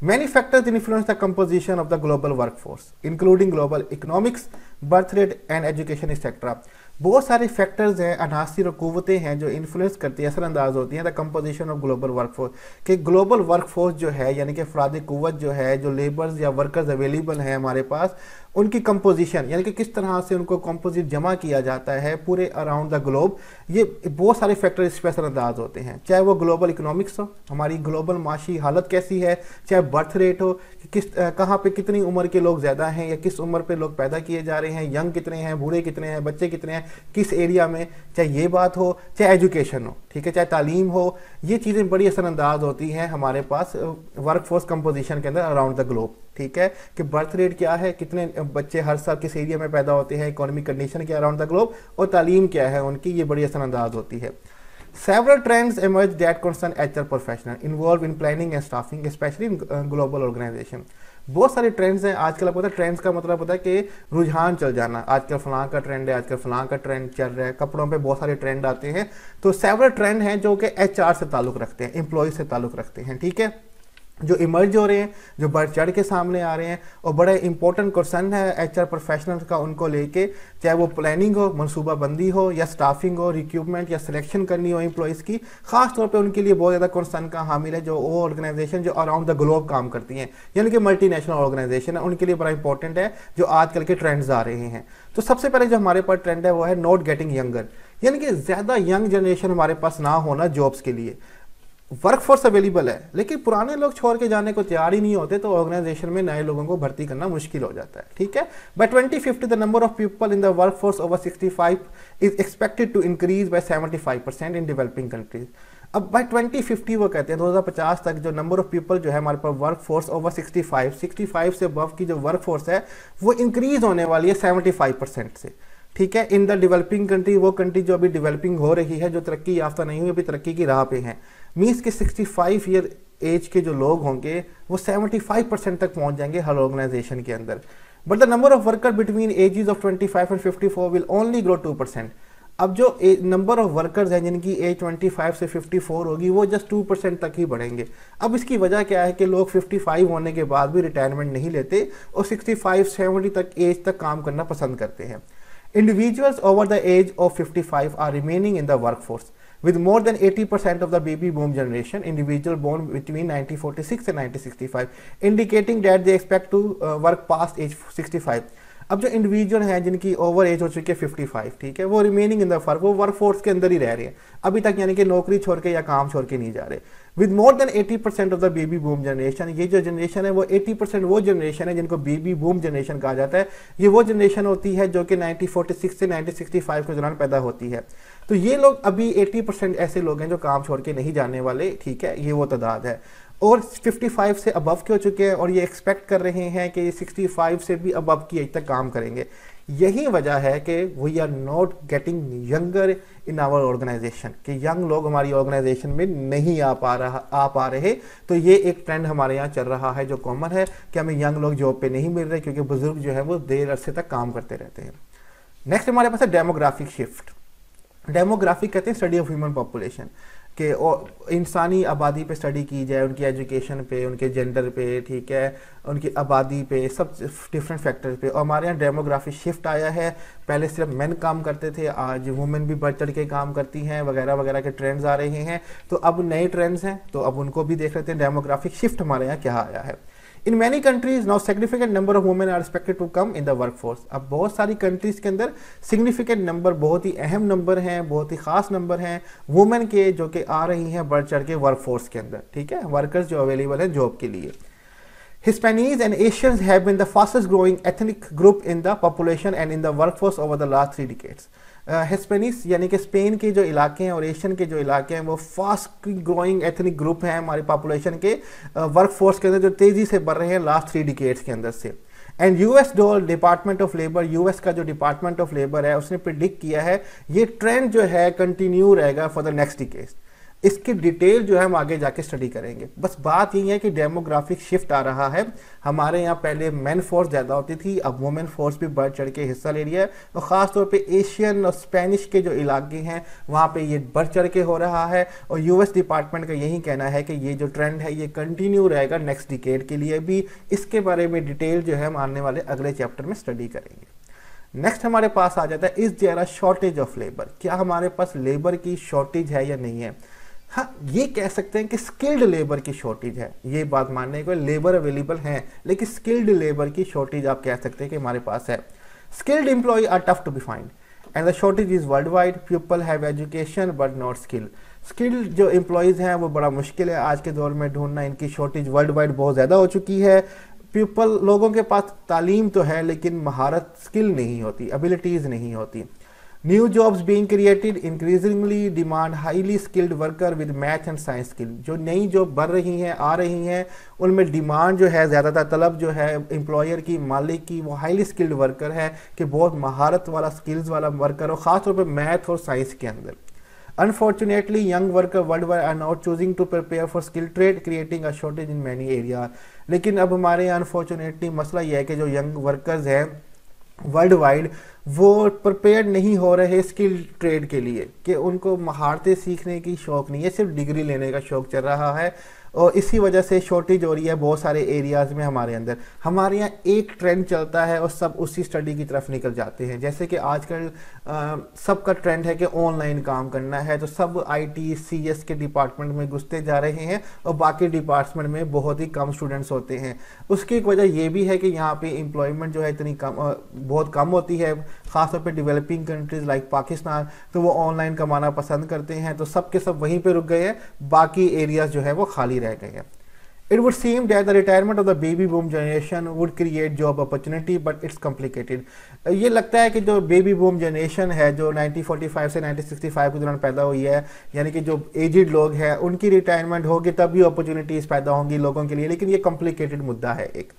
Many factors influence the composition of the global workforce, including global economics, birth rate and education, etc। बहुत सारे फैक्टर्स हैं, अनासिर और कुव्वतें हैं जो इन्फ्लुएंस करती है, असरअंदाज होती हैं the composition of global workforce, कि ग्लोबल वर्कफोर्स जो है यानी कि अफराद कुव्वत जो है, जो लेबर्स या वर्कर्स अवेलेबल हैं हमारे पास, उनकी कंपोजिशन यानी कि किस तरह से उनको कंपोजिट जमा किया जाता है पूरे अराउंड द ग्लोब, ये बहुत सारे फैक्टर इस पर असरअंदाज होते हैं। चाहे वो ग्लोबल इकोनॉमिक्स हो, हमारी ग्लोबल माशी हालत कैसी है, चाहे बर्थ रेट हो कि किस कहाँ पे कितनी उम्र के लोग ज़्यादा हैं या किस उम्र पे लोग पैदा किए जा रहे हैं, यंग कितने हैं, बूढ़े कितने हैं, बच्चे कितने हैं, किस एरिया में, चाहे ये बात हो, चाहे एजुकेशन हो, ठीक है, चाहे तालीम हो, ये चीज़ें बड़ी असरअंदाज होती हैं हमारे पास वर्कफोर्स कंपोजिशन के अंदर अराउंड द ग्लोब। ठीक है, कि बर्थ रेट क्या है, कितने बच्चे हर साल किस एरिया में पैदा होते हैं, इकोनॉमिक कंडीशन क्या अराउंड द ग्लोब, और तालीम क्या है उनकी, ये बड़ी असरअंदाज होती है। Several trends emerge that concern HR professional involved in planning and staffing, especially in global organization. बहुत सारे ट्रेंड्स हैं आजकल। आपको पता है ट्रेंड्स का मतलब होता है कि रुझान चल जाना, आजकल फलां का ट्रेंड है, आजकल फलां का ट्रेंड चल रहा है, कपड़ों पे बहुत सारे ट्रेंड आते हैं। तो सेवरल ट्रेंड हैं जो कि HR से ताल्लुक़ रखते हैं, एम्प्लॉय से ताल्लुक़ रखते हैं, ठीक है, जो इमर्ज हो रहे हैं, जो बढ़ चढ़ के सामने आ रहे हैं, और बड़ा इंपॉर्टेंट क्वेश्चन है HR प्रोफेशनल्स का उनको लेके, चाहे वो प्लानिंग हो, मनसूबाबंदी हो, या स्टाफिंग हो, रिक्रूटमेंट या सिलेक्शन करनी हो एम्प्लॉयज़ की, खास तौर पे उनके लिए बहुत ज़्यादा क्वेश्चन का हामिल है जो वो ऑर्गेनाइजेशन जो अराउंड द ग्लोब काम करती हैं, यानी कि मल्टीनेशनल ऑर्गेनाइजेशन है, उनके लिए बड़ा इंपॉर्टेंट है जो आजकल के ट्रेंड्स आ रहे हैं। तो सबसे पहले जो हमारे पास ट्रेंड है वो है नॉट गेटिंग यंगर, यानी कि ज़्यादा यंग जनरेशन हमारे पास ना होना जॉब्स के लिए। वर्कफोर्स अवेलेबल है लेकिन पुराने लोग छोड़ के जाने को तैयार ही नहीं होते, तो ऑर्गेनाइजेशन में नए लोगों को भर्ती करना मुश्किल हो जाता है, ठीक है। By 2050 the number of people in the workforce over 65 is expected to increase by 75% in developing countries. अब बाय 2050 वो कहते हैं 2050 तक जो नंबर ऑफ पीपल जो है हमारे पास वर्कफोर्स ओवर 65 से अबव की जो वर्कफोर्स है वो इंक्रीज होने वाली है 75% से, ठीक है। इन द डेवलपिंग कंट्री, वो कंट्री जो अभी डेवलपिंग हो रही है, जो तरक्की याफ्ता नहीं हुई, अभी तरक्की की राह पे हैं, मीन्स के 65 ईयर एज के जो लोग होंगे वो 75% तक पहुंच जाएंगे हर ऑर्गेनाइजेशन के अंदर। But the number of worker between ages of 25 and 54 will only grow 2%। अब जो नंबर ऑफ वर्कर्स हैं जिनकी एज 25 से 54 होगी वो जस्ट 2% तक ही बढ़ेंगे। अब इसकी वजह क्या है कि लोग 55 होने के बाद भी रिटायरमेंट नहीं लेते और 65-70 तक एज तक काम करना पसंद करते हैं। Individuals over the age of 55 are remaining in the workforce, with more than 80% of the baby boom generation individual born between 1946 and 1965, indicating that they expect to work past age 65. अब जो individual हैं जिनकी over as हो चुकी है 55, ठीक है, वो रिमेनिंग इन द वर्क, वो वर्कफोर्स के अंदर ही रह रहे हैं अभी तक, यानी कि नौकरी छोड़ के या काम छोड़ के नहीं जा रहे। With more than 80% of the baby boom generation, ये जो जनरेशन है वो 80% वो जनरेशन है जिनको बेबी बूम जनरेशन कहा जाता है। ये वो जनरेशन होती है जो कि 1946 से 1965 के दौरान पैदा होती है। तो ये लोग अभी 80% ऐसे लोग हैं जो काम छोड़ के नहीं जाने वाले, ठीक है, ये वो तादाद है। और 55 से अबव के हो चुके हैं और ये एक्सपेक्ट कर रहे हैं कि 65 से भी अबव की एज तक काम करेंगे। यही वजह है कि we are not getting younger in our organisation, कि यंग लोग हमारी ऑर्गेनाइजेशन में नहीं आ पा रहे। तो ये एक ट्रेंड हमारे यहाँ चल रहा है जो कॉमन है कि हमें यंग लोग जॉब पे नहीं मिल रहे क्योंकि बुजुर्ग जो है वो देर अरसे तक काम करते रहते हैं। नेक्स्ट हमारे पास है डेमोग्राफिक शिफ्ट। डेमोग्राफिक कहते हैं स्टडी ऑफ ह्यूमन पॉपुलेशन, कि इंसानी आबादी पे स्टडी की जाए, उनकी एजुकेशन पे, उनके जेंडर पे, ठीक है, उनकी आबादी पे, सब डिफरेंट फैक्टर्स पे। और हमारे यहाँ डेमोग्राफिक शिफ्ट आया है, पहले सिर्फ मेन काम करते थे, आज वुमेन भी बढ़ चढ़ के काम करती हैं, वगैरह वगैरह के ट्रेंड्स आ रहे हैं। तो अब नए ट्रेंड्स हैं तो अब उनको भी देख लेते हैं डेमोग्राफिक शिफ्ट हमारे यहाँ क्या आया है। In many countries now significant number of women are expected to come in the workforce. अब बहुत सारी कंट्रीज के अंदर सिग्निफिकेंट नंबर, बहुत ही अहम नंबर हैं, बहुत ही खास नंबर हैं वुमेन के जो कि आ रही हैं बढ़ चढ़ के वर्कफोर्स के अंदर, ठीक है, वर्कर्स जो अवेलेबल है जॉब के लिए। Hispanics and Asians have been the fastest growing ethnic group in the population and in the workforce over the last 3 decades. Hispanics यानी कि स्पेन के जो इलाके हैं और एशियन के जो इलाके हैं वो फास्ट ग्रोइंग एथनिक ग्रुप हैं हमारी पॉपुलेशन के वर्कफोर्स के अंदर, जो तेज़ी से बढ़ रहे हैं लास्ट 3 डिकेड्स के अंदर से। And US department of labour, US का जो डिपार्टमेंट ऑफ लेबर है उसने प्रिडिक्ट किया है ये ट्रेंड जो है कंटिन्यू रहेगा फॉर द नेक्स्ट डिकेड्स। इसकी डिटेल जो है हम आगे जाके स्टडी करेंगे। बस बात यही है कि डेमोग्राफिक शिफ्ट आ रहा है। हमारे यहाँ पहले मैन फोर्स ज़्यादा होती थी, अब वुमेन फोर्स भी बढ़ चढ़ के हिस्सा ले रही है और ख़ास तौर पे एशियन और स्पेनिश के जो इलाके हैं वहाँ पे ये बढ़ चढ़ के हो रहा है। और यूएस डिपार्टमेंट का यही कहना है कि ये जो ट्रेंड है ये कंटिन्यू रहेगा नेक्स्ट डिकेड के लिए भी। इसके बारे में डिटेल जो है हम आने वाले अगले चैप्टर में स्टडी करेंगे। नेक्स्ट हमारे पास आ जाता है, is there a shortage of labour, क्या हमारे पास लेबर की शॉर्टेज है या नहीं है। हाँ, ये कह सकते हैं कि स्किल्ड लेबर की शॉर्टेज है, ये बात मानने को लेबर अवेलेबल है, लेकिन स्किल्ड लेबर की शॉर्टेज आप कह सकते हैं कि हमारे पास है। Skilled employee are tough to be find and the shortage is world wide, people have education but not skill. Skilled जो एम्प्लॉयज़ हैं वो बड़ा मुश्किल है आज के दौर में ढूंढना, इनकी शॉर्टेज वर्ल्ड वाइड बहुत ज़्यादा हो चुकी है। पीपल, लोगों के पास तालीम तो है लेकिन महारत, स्किल नहीं होती, एबिलिटीज़ नहीं होती। New jobs being created increasingly demand highly skilled worker with math and science skill. जो नई जॉब बढ़ रही हैं, आ रही हैं, उनमें डिमांड जो है, ज़्यादातर तलब जो है एम्प्लॉयर की, मालिक की, वो हाईली स्किल्ड वर्कर है कि बहुत महारत वाला, स्किल्स वाला वर्कर हो, ख़ासतौर पर मैथ और साइंस के अंदर। Unfortunately, young workers worldwide are now choosing to prepare for skilled trade, creating a shortage in many areas. लेकिन अब हमारे यहाँ अनफॉर्चुनेटली मसला यह है कि जो यंग वर्कर्स हैं वर्ल्ड वाइड, वो प्रिपेयर नहीं हो रहे स्किल ट्रेड के लिए, कि उनको महारतें सीखने की शौक़ नहीं है, सिर्फ डिग्री लेने का शौक़ चल रहा है, और इसी वजह से शॉर्टेज हो रही है बहुत सारे एरियाज़ में हमारे अंदर। हमारे यहाँ एक ट्रेंड चलता है और सब उसी स्टडी की तरफ निकल जाते हैं, जैसे कि आजकल सबका ट्रेंड है कि ऑनलाइन काम करना है, तो सब आईटी सीएस के डिपार्टमेंट में घुसते जा रहे हैं और बाकी डिपार्टमेंट में बहुत ही कम स्टूडेंट्स होते हैं। उसकी एक वजह यह भी है कि यहाँ पे एम्प्लॉयमेंट जो है इतनी कम, बहुत कम होती है, ख़ासतौर पे डेवलपिंग कंट्रीज़ लाइक पाकिस्तान, तो वो ऑनलाइन कमाना पसंद करते हैं, तो सब के सब वहीं पे रुक गए हैं, बाकी एरियाज़ जो है वो खाली रह गए हैं। It would seem that the retirement of the baby boom generation would create job opportunity, but it's complicated. ये लगता है कि जो बेबी बूम जनरेशन है, जो 1945 से 1965 के दौरान पैदा हुई है, यानी कि जो एजिड लोग हैं, उनकी रिटायरमेंट होगी तभी अपॉर्चुनिटीज़ पैदा होंगी लोगों के लिए, लेकिन ये कॉम्प्लिकेटेड मुद्दा है एक।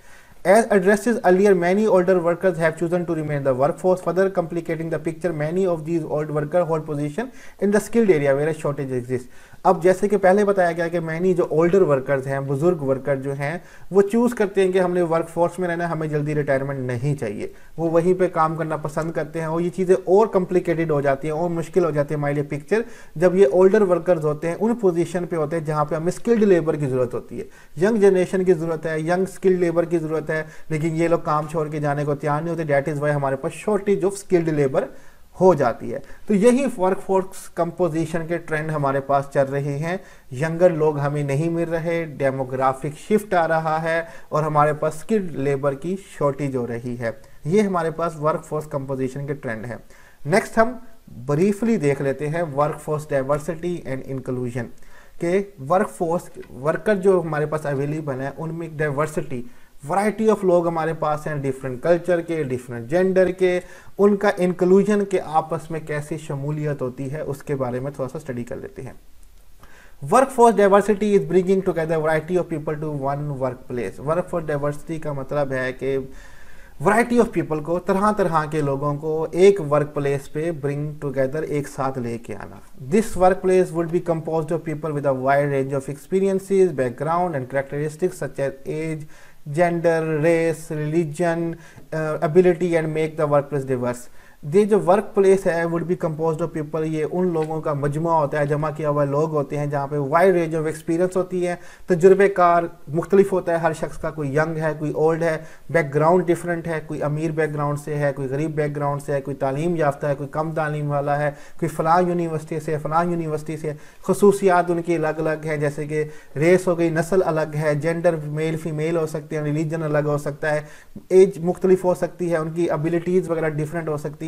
As addresses earlier, many older workers have chosen to remain in the workforce, further complicating the picture. Many of these old workers hold position in the skilled area where a shortage exists. अब जैसे कि पहले बताया गया कि many जो older workers हैं, बुजुर्ग वर्कर जो हैं, वो चूज़ करते हैं कि हमने वर्कफोर्स में रहना, हमें जल्दी रिटायरमेंट नहीं चाहिए, वो वहीं पे काम करना पसंद करते हैं, और ये चीज़ें और कॉम्प्लिकेटेड हो जाती हैं और मुश्किल हो जाती है हमारे लिए पिक्चर, जब ये ओल्डर वर्कर्स होते हैं उन पोजीशन पे होते हैं जहाँ पे हमें स्किल्ड लेबर की ज़रूरत होती है, यंग जनरेशन की ज़रूरत है, यंग स्किल्ड लेबर की ज़रूरत है, लेकिन ये लोग काम छोड़ के जाने को तैयार नहीं होते। डैट इज़ वाई हमारे पास शॉर्टेज ऑफ स्किल्ड लेबर हो जाती है। तो यही वर्कफोर्स कंपोजिशन के ट्रेंड हमारे पास चल रहे हैं, यंगर लोग हमें नहीं मिल रहे, डेमोग्राफिक शिफ्ट आ रहा है, और हमारे पास स्किल्ड लेबर की शॉर्टेज हो रही है। ये हमारे पास वर्कफोर्स कंपोजिशन के ट्रेंड है। नेक्स्ट हम ब्रीफली देख लेते हैं वर्कफोर्स डाइवर्सिटी एंड इंक्लूजन के। वर्कफोर्स वर्कर जो हमारे पास अवेलेबल है, उनमें डाइवर्सिटी, वैरायटी ऑफ लोग हमारे पास हैं, डिफरेंट कल्चर के, डिफरेंट जेंडर के, उनका इंक्लूजन के आपस में कैसी शमूलियत होती है, उसके बारे में थोड़ा सा स्टडी कर लेते हैं। Workforce diversity is bringing together variety of people to one work place. Workforce diversity का मतलब है कि वैरायटी ऑफ पीपल को, तरह तरह के लोगों को एक वर्क प्लेस पे ब्रिंग टुगेदर, एक साथ लेके आना। This work place would be composed of people with a wide range of experiences, background and characteristics such as age, gender, race, religion, ability and make the work place diverse. ये जो work place है would be composed of people, ये उन लोगों का मजमा होता है, जमा किया हुआ लोग होते हैं, जहाँ पे वाइड रेंज ऑफ एक्सपीरियंस होती है, तजुर्बेकार मुख्तलिफ होता है हर शख्स का, कोई यंग है, कोई ओल्ड है, बैकग्राउंड डिफरेंट है, कोई अमीर बैकग्राउंड से है, कोई गरीब बैकग्राउंड से है, कोई तालीम याफ्ता है, कोई कम तालीम वाला है, कोई फ़लाँ यूनिवर्सिटी से, फ़लाँ यूनिवर्सिटी से। खसूसियात उनकी अलग अलग हैं, जैसे कि रेस हो गई, नस्ल अलग है, जेंडर मेल फीमेल हो सकते हैं, रिलीजन अलग हो सकता है, एज मुख्तलिफ हो सकती है, उनकी एबिलिटीज़ वगैरह डिफरेंट हो सकती हैं,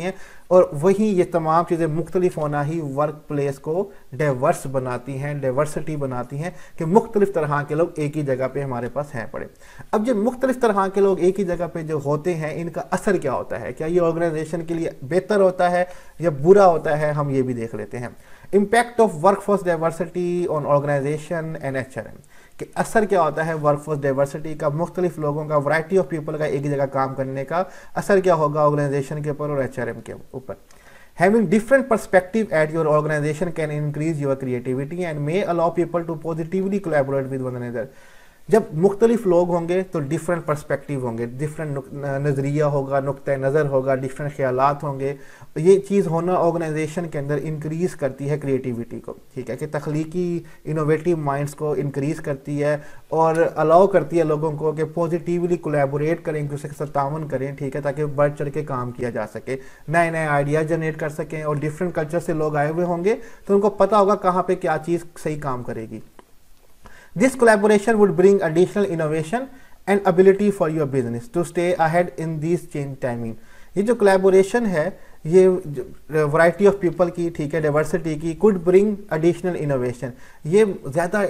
और वही ये तमाम चीज़ें मुख्तलिफ होना ही वर्क प्लेस को डाइवर्स बनाती हैं, डाइवर्सिटी बनाती हैं, कि मुख्तलिफ तरह के लोग एक ही जगह पे हमारे पास हैं पड़े। अब जो मुख्तलिफ तरह के लोग एक ही जगह पे जो होते हैं, इनका असर क्या होता है, क्या ये ऑर्गेनाइजेशन के लिए बेहतर होता है या बुरा होता है, हम ये भी देख लेते हैं। Impact of workforce diversity on organisation and HRM, कि असर क्या होता है वर्कफोर्स डाइवर्सिटी का, मुख्तलिफ लोगों का, वैरायटी ऑफ पीपल का एक ही जगह काम करने का असर क्या होगा ऑर्गेनाइजेशन के ऊपर और HRM के ऊपर। Having different perspective at your organization can increase your creativity and may allow people to positively collaborate with one another. जब मुख्तलिफ लोग होंगे तो डिफरेंट पर्सपेक्टिव होंगे, डिफरेंट नज़रिया होगा, नुक्ता नज़र होगा, डिफरेंट ख्यालात होंगे। ये चीज़ होना ऑर्गेनाइजेशन के अंदर इंक्रीज़ करती है क्रिएटिविटी को, ठीक है, कि तख्लीकी इनोवेटिव माइंड्स को इंक्रीज़ करती है और अलाउ करती है लोगों को कि पॉजिटिवली कोलैबोरेट करें, एक दूसरे के साथ ताउन करें, ठीक है, ताकि बढ़ चढ़ के काम किया जा सके, नए नए आइडिया जनरेट कर सकें। और डिफरेंट कल्चर से लोग आए हुए होंगे तो उनको पता होगा कहाँ पे क्या चीज़ सही काम करेगी। This collaboration would bring additional innovation and ability for your business to stay ahead in these change timing। ये जो collaboration है ये वैरायटी ऑफ पीपल की, ठीक है, डाइवर्सिटी की, कुड ब्रिंग एडिशनल इनोवेशन, ये ज़्यादा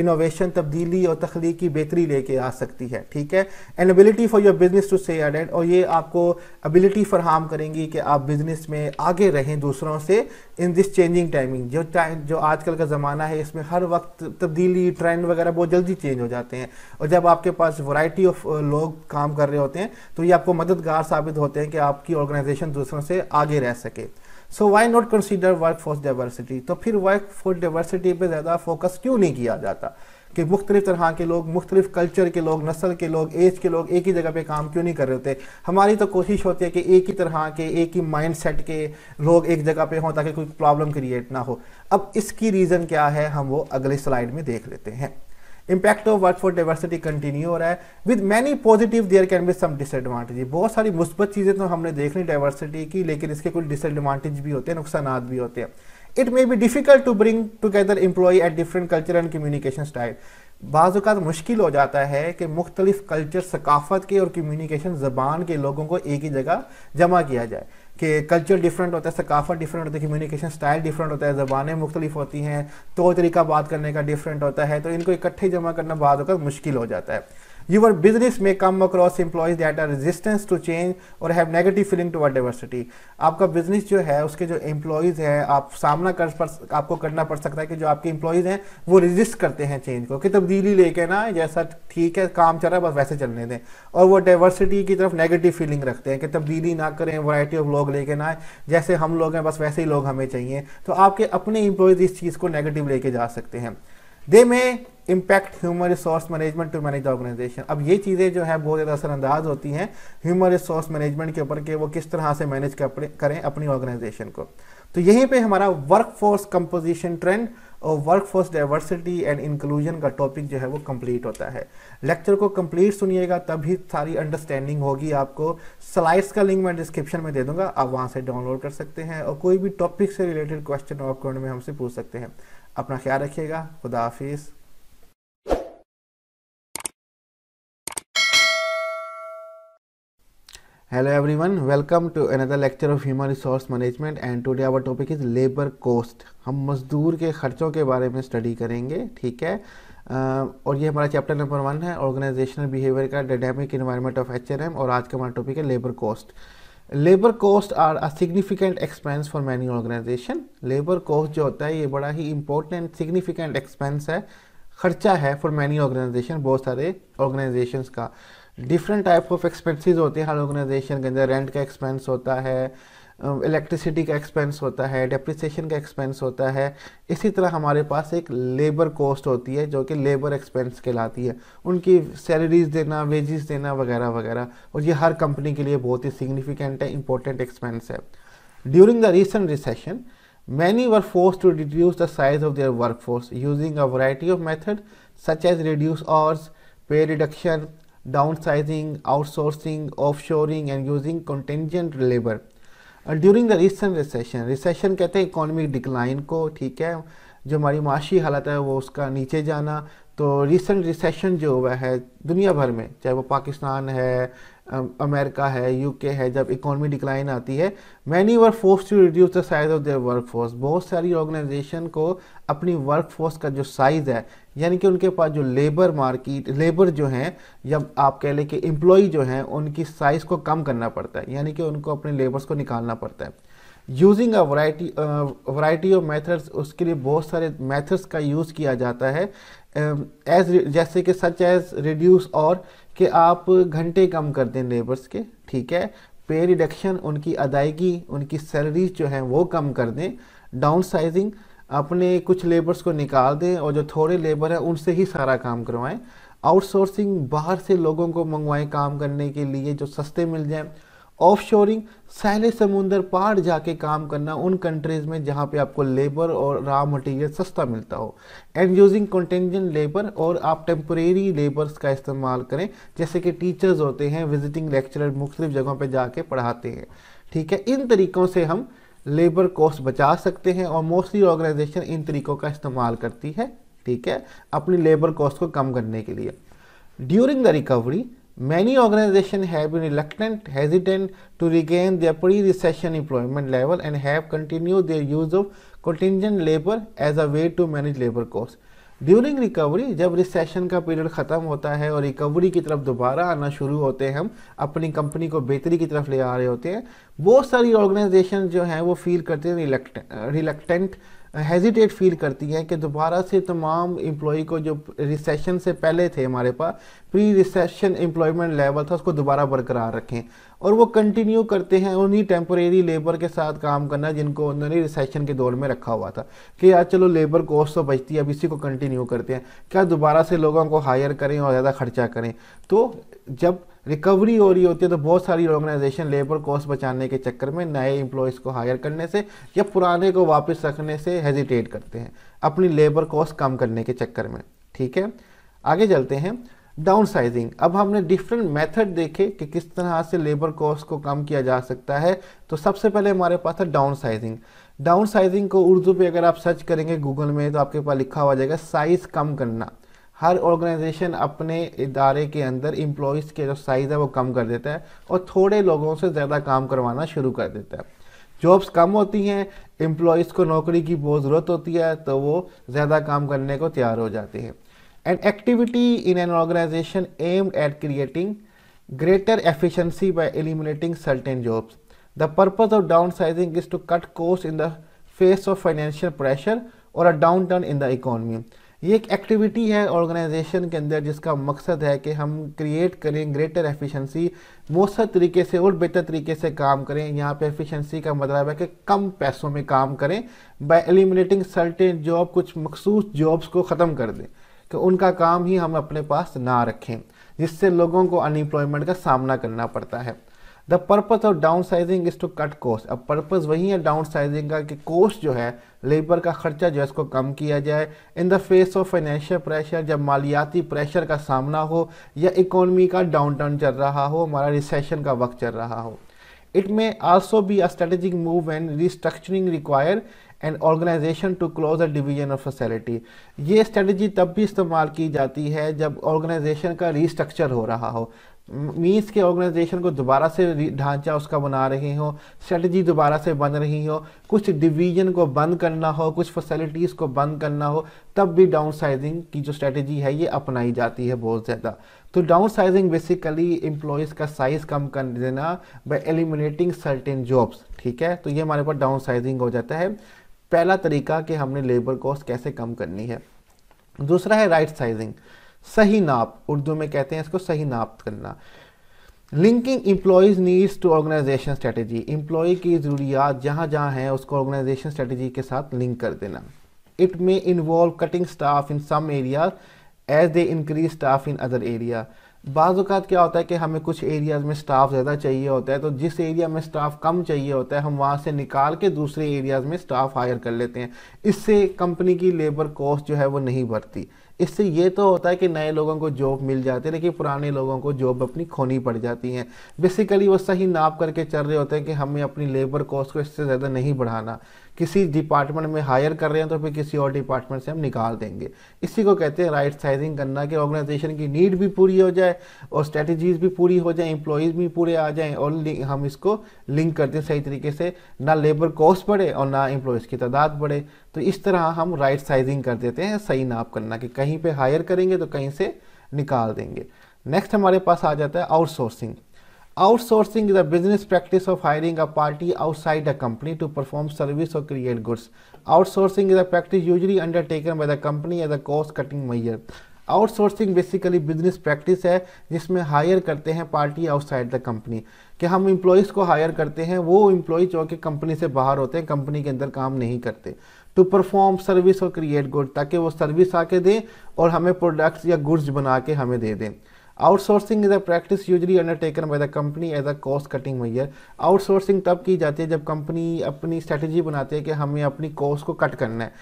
इनोवेशन, तब्दीली और तख्लीकी बेहतरी लेके आ सकती है, ठीक है। And ability for your business to stay ahead, और ये आपको एबिलिटी फराहम करेंगी कि आप बिजनेस में आगे रहें दूसरों से इन दिस चेंजिंग टाइमिंग। जो आजकल का ज़माना है इसमें हर वक्त तब्दीली, ट्रेंड वगैरह बहुत जल्दी चेंज हो जाते हैं, और जब आपके पास वैरायटी ऑफ लोग काम कर रहे होते हैं तो ये आपको मददगार साबित होते हैं कि आपकी ऑर्गेनाइजेशन दूसरों से आगे रह सके। So why not consider work force diversity, तो फिर वर्क फोर्स डाइवर्सिटी पे ज़्यादा फोकस क्यों नहीं किया जाता कि मुख्तलिफ तरह के लोग, मुख्तलिफ कल्चर के लोग, नस्ल के लोग, एज के लोग एक ही जगह पे काम क्यों नहीं कर रहे होते। हमारी तो कोशिश होती है कि एक ही तरह के, एक ही माइंड सेट के लोग एक जगह पे हों ताकि कोई प्रॉब्लम क्रिएट ना हो। अब इसकी रीज़न क्या है हम वो अगले स्लाइड में देख लेते हैं। Impact of workforce diversity continue हो रहा है with many positive, there can be some disadvantage. बहुत सारी मुस्बत चीज़ें तो हमने देख ली डाइवर्सिटी की, लेकिन इसके कुछ डिसएडवांटेज भी होते हैं, नुकसानात भी होते हैं। It may be difficult to bring together employee at different culture and communication style. बाज़ औक़ात मुश्किल हो जाता है कि मुख्तलिफ कल्चर, सकाफ़त के और कम्युनिकेशन ज़बान के लोगों को एक ही जगह जमा किया जाए, कि कल्चर डिफरेंट होता है, सकाफ़त डिफरेंट होता है, कम्युनिकेशन स्टाइल डिफरेंट होता है, ज़बानें मुख्तलिफ होती हैं, तौर तरीका बात करने का डिफरेंट होता है, तो इनको इकट्ठे जमा करना बाज़ औक़ात मुश्किल हो जाता है। Your business may come across employees that are resistant to change or have negative feeling toward diversity। आपका बिजनेस जो है उसके जो एम्प्लॉयज़ हैं, आप सामना आपको करना पड़ सकता है कि जो आपके एम्प्लॉयज़ हैं वो रेजिस्ट करते हैं चेंज को, कि तब्दीली लेके ना, जैसा ठीक है काम चल रहा है बस वैसे चलने दें, और वो डाइवर्सिटी की तरफ नेगेटिव फीलिंग रखते हैं कि तब्दीली ना करें, वैरायटी ऑफ लोग लेके ना आए, जैसे हम लोग हैं बस वैसे ही लोग हमें चाहिए। तो आपके अपने एम्प्लॉयज़ इस चीज़ को नेगेटिव लेके जा सकते हैं। They may impact human resource management to manage the organisation. अब ये चीज़ें जो है बहुत ज़्यादा असरअंदाज होती हैं ह्यूमन रिसोर्स मैनेजमेंट के ऊपर कि वो किस तरह से मैनेज करें अपनी ऑर्गेनाइजेशन को। तो यहीं पे हमारा वर्क फोर्स कंपोजिशन ट्रेंड और work force diversity and inclusion का टॉपिक जो है वो कंप्लीट होता है। लेक्चर को कंप्लीट सुनिएगा तभी सारी अंडरस्टैंडिंग होगी आपको। स्लाइड्स का लिंक मैं डिस्क्रिप्शन में दे दूंगा, आप वहाँ से डाउनलोड कर सकते हैं, और कोई भी टॉपिक से रिलेटेड क्वेश्चन आप कमेंट में हमसे पूछ सकते हैं। अपना ख्याल रखिएगा, खुदा हाफिज़। Hello everyone, welcome to another lecture of Human Resource Management and today our topic is labor cost। हम मजदूर के खर्चों के बारे में स्टडी करेंगे, ठीक है। और ये हमारा चैप्टर नंबर 1 है ऑर्गेनाइजेशनल बिहेवियर का, डायनामिक एनवायरनमेंट ऑफ HRM, और आज का हमारा टॉपिक है labour cost. Labour cost are a significant expense for many organisation. Labour cost जो होता है ये बड़ा ही इंपॉर्टेंट सिग्निफिकेंट एक्सपेंस है, खर्चा है फॉर मैनी ऑर्गेनाइजेशन, बहुत सारे ऑर्गेनाइजेशंस का। डिफरेंट टाइप ऑफ एक्सपेंसेस होते हैं हर ऑर्गेनाइजेशन के अंदर। रेंट का एक्सपेंस होता है, इलेक्ट्रिसिटी का एक्सपेंस होता है, डेप्रिसिएशन का एक्सपेंस होता है। इसी तरह हमारे पास एक लेबर कॉस्ट होती है जो कि लेबर एक्सपेंस कहलाती है, उनकी सैलरीज देना, वेजेस देना वगैरह वगैरह, और ये हर कंपनी के लिए बहुत ही सिग्निफिकेंट है, इंपॉर्टेंट एक्सपेंस है। During the recent recession many were forced to reduce the size of their workforce using a variety of methods such as reduced hours, pay reduction, downsizing, outsourcing, offshoring and using contingent labor। During the recent recession, recession कहते हैं economic decline को, ठीक है, जो हमारी माशी हालत है वो उसका नीचे जाना। तो रिसेंट रिसेशन जो हुआ है दुनिया भर में, चाहे वो पाकिस्तान है, अमेरिका है, यूके है, जब इकोनॉमी डिक्लाइन आती है, many were forced to reduce the size of their workforce. बहुत सारी ऑर्गेनाइजेशन को अपनी वर्क फोर्स का जो साइज़ है, यानी कि उनके पास जो लेबर जो हैं, या आप कह लें कि एम्प्लॉई जो हैं, उनकी साइज़ को कम करना पड़ता है, यानी कि उनको अपने लेबर्स को निकालना पड़ता है। Using a variety of methods, उसके लिए बहुत सारे मेथड्स का यूज़ किया जाता है, जैसे कि सच एज रिड्यूस, और कि आप घंटे कम कर दें लेबर्स के, ठीक है। पे रिडक्शन, उनकी अदायगी, उनकी सैलरीज जो हैं वो कम कर दें। डाउन साइजिंग, अपने कुछ लेबर्स को निकाल दें और जो थोड़े लेबर हैं उनसे ही सारा काम करवाएं। आउटसोर्सिंग, बाहर से लोगों को मंगवाएं काम करने के लिए जो सस्ते मिल जाएं। ऑफशोरिंग, सैले समुंदर पार जाके काम करना उन कंट्रीज में जहां पे आपको लेबर और रॉ मटेरियल सस्ता मिलता हो। एंड यूजिंग कंटिजेंट लेबर, और आप टेम्परेरी लेबर्स का इस्तेमाल करें, जैसे कि टीचर्स होते हैं, विजिटिंग लेक्चरर मुख्तलिफ जगहों पे जाके पढ़ाते हैं। ठीक है, इन तरीक़ों से हम लेबर कॉस्ट बचा सकते हैं और मोस्टली ऑर्गेनाइजेशन इन तरीक़ों का इस्तेमाल करती है, ठीक है, अपनी लेबर कॉस्ट को कम करने के लिए। During the recovery, many organizations have been reluctant, hesitant to regain their pre-recession employment level and have continued their use of contingent labor as a way to manage labor costs. During recovery, जब recession का period ख़त्म होता है और recovery की तरफ दोबारा आना शुरू होते हैं, हम अपनी कंपनी को बेहतरी की तरफ ले आ रहे होते हैं, बहुत सारी ऑर्गेनाइजेशन जो हैं वो फील करते हैं रिलक्टेंट, हेजिटेट फील करती हैं कि दोबारा से तमाम एम्प्लॉई को जो रिसेशन से पहले थे हमारे पास प्री रिसेशन एम्प्लॉयमेंट लेवल था उसको दोबारा बरकरार रखें, और वो कंटिन्यू करते हैं उन्हीं टेम्परेरी लेबर के साथ काम करना जिनको उन्होंने रिसेशन के दौर में रखा हुआ था कि यार चलो लेबर कॉस्ट तो बचती है, अब इसी को कंटिन्यू करते हैं, क्या दोबारा से लोगों को हायर करें और ज़्यादा खर्चा करें। तो जब रिकवरी हो रही होती है तो बहुत सारी ऑर्गेनाइजेशन लेबर कॉस्ट बचाने के चक्कर में नए एम्प्लॉयज़ को हायर करने से या पुराने को वापस रखने से हेजिटेट करते हैं अपनी लेबर कॉस्ट कम करने के चक्कर में। ठीक है, आगे चलते हैं। डाउन साइजिंग, अब हमने डिफरेंट मेथड देखे कि किस तरह से लेबर कॉस्ट को कम किया जा सकता है। तो सबसे पहले हमारे पास है डाउन साइजिंग। डाउन साइजिंग को उर्दू पे अगर आप सर्च करेंगे गूगल में तो आपके पास लिखा हुआ जाएगा साइज़ कम करना। हर ऑर्गेनाइजेशन अपने इदारे के अंदर एम्प्लॉयज़ के जो साइज़ है वो कम कर देता है और थोड़े लोगों से ज़्यादा काम करवाना शुरू कर देता है। जॉब्स कम होती हैं, एम्प्लॉयज़ को नौकरी की बहुत ज़रूरत होती है तो वो ज़्यादा काम करने को तैयार हो जाते हैं। An activity in an organization aimed at creating greater efficiency by eliminating certain jobs. The purpose of downsizing is to cut costs in the face of financial pressure or a downturn in the economy. ये एक activity है organisation के अंदर जिसका मकसद है कि हम क्रिएट करें ग्रेटर एफिशिएंसी, मौसर तरीके से और बेहतर तरीके से काम करें। यहाँ पे एफिशिएंसी का मतलब है कि कम पैसों में काम करें बाय एलिमिनेटिंग सर्टेन जॉब, कुछ मखसूस जॉब्स को ख़त्म कर दें कि उनका काम ही हम अपने पास ना रखें, जिससे लोगों को अनएम्प्लॉयमेंट का सामना करना पड़ता है। The purpose of downsizing is to cut cost. अब पर्पस वही है डाउन साइजिंग का कि कॉस्ट जो है, लेबर का खर्चा जो है इसको कम किया जाए in the face of financial pressure, जब मालियाती प्रेशर का सामना हो या इकोनॉमी का डाउन टर्न चल रहा हो, हमारा रिसेशन का वक्त चल रहा हो। It may also be a strategic move and restructuring require and organisation to close a division of facility. ये स्ट्रेटजी तब भी इस्तेमाल की जाती है जब ऑर्गेनाइजेशन का रिस्ट्रक्चर हो रहा हो, मीन्स के ऑर्गेनाइजेशन को दोबारा से ढांचा उसका बना रहे हो, स्ट्रेटजी दोबारा से बन रही हो, कुछ डिवीजन को बंद करना हो, कुछ फैसिलिटीज़ को बंद करना हो, तब भी डाउन साइजिंग की जो स्ट्रेटजी है ये अपनाई जाती है बहुत ज़्यादा। तो डाउन साइजिंग बेसिकली एम्प्लॉयज़ का साइज़ कम कर देना बाय एलिमिनेटिंग सर्टेन जॉब्स। ठीक है, तो ये हमारे पास डाउन साइजिंग हो जाता है, पहला तरीका कि हमने लेबर कॉस्ट कैसे कम करनी है। दूसरा है राइट साइजिंग, सही नाप, उर्दू में कहते हैं इसको सही नाप करना। Linking employees needs to organisation strategy, employee की ज़रूरियात जहाँ जहाँ हैं उसको ऑर्गेनाइजेशन स्ट्रेटजी के साथ लिंक कर देना। It may involve cutting staff in some area as they increase staff in other area. बाज़ औक़ात क्या होता है कि हमें कुछ एरियाज़ में स्टाफ ज़्यादा चाहिए होता है, तो जिस एरिया में स्टाफ कम चाहिए होता है हम वहाँ से निकाल के दूसरे एरियाज़ में स्टाफ हायर कर लेते हैं। इससे कंपनी की लेबर कॉस्ट जो है वो नहीं बढ़ती। इससे ये तो होता है कि नए लोगों को जॉब मिल जाती है, लेकिन पुराने लोगों को जॉब अपनी खोनी पड़ जाती हैं। बेसिकली वो सही नाप करके चल रहे होते हैं कि हमें अपनी लेबर कॉस्ट को इससे ज़्यादा नहीं बढ़ाना, किसी डिपार्टमेंट में हायर कर रहे हैं तो फिर किसी और डिपार्टमेंट से हम निकाल देंगे। इसी को कहते हैं राइट साइजिंग करना, कि ऑर्गेनाइजेशन की नीड भी पूरी हो जाए और स्ट्रेटजीज भी पूरी हो जाए, एम्प्लॉयज़ भी पूरे आ जाएँ और हम इसको लिंक करते हैं सही तरीके से, ना लेबर कॉस्ट बढ़े और ना एम्प्लॉयज़ की तादाद बढ़े। तो इस तरह हम राइट साइजिंग कर देते हैं, सही नाप करना, कि कहीं पे हायर करेंगे तो कहीं से निकाल देंगे। नेक्स्ट हमारे पास आ जाता है outsourcing. Outsourcing is a business practice of hiring a party outside a company to perform service or create goods. Outsourcing is a practice usually undertaken by the company as a cost-cutting measure. Outsourcing basically business practice है जिसमें higher करते हैं party outside the company, कि हम employees को higher करते हैं, वो एम्प्लॉय जो कि कंपनी से बाहर होते हैं, कंपनी के अंदर काम नहीं करते। टू परफॉर्म सर्विस और क्रिएट गुड, ताकि वो सर्विस आके दें और हमें प्रोडक्ट्स या गुड्स बना के हमें दे दें। Outsourcing is a practice usually undertaken by the company as a cost cutting measure. Outsourcing तब की जाती है जब कंपनी अपनी स्ट्रेटजी बनाती है कि हमें अपनी कॉस्ट को कट करना है।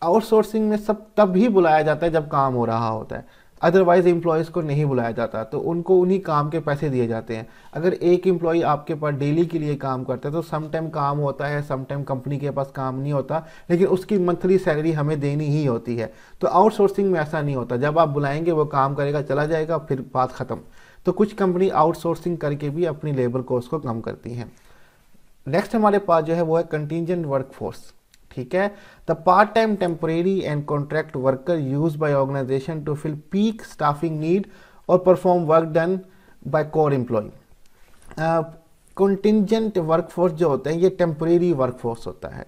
आउटसोर्सिंग में सब तब भी बुलाया जाता है जब काम हो रहा होता है, अदरवाइज एम्प्लॉयज़ को नहीं बुलाया जाता, तो उनको उन्हीं काम के पैसे दिए जाते हैं। अगर एक एम्प्लॉय आपके पास डेली के लिए काम करता है तो सम टाइम काम होता है, सम टाइम कंपनी के पास काम नहीं होता, लेकिन उसकी मंथली सैलरी हमें देनी ही होती है। तो आउटसोर्सिंग में ऐसा नहीं होता, जब आप बुलाएंगे वो काम करेगा, चला जाएगा, फिर बात ख़त्म। तो कुछ कंपनी आउटसोर्सिंग करके भी अपनी लेबर कॉस्ट को कम करती हैं। नेक्स्ट हमारे पास जो है वो है कंटिजेंट वर्कफोर्स। ठीक है, the part time temporary and contract worker use by organization to fill peak staffing need और perform work done by core employ. Contingent workforce जो होते हैं ये टेम्परेरी वर्कफोर्स होता है।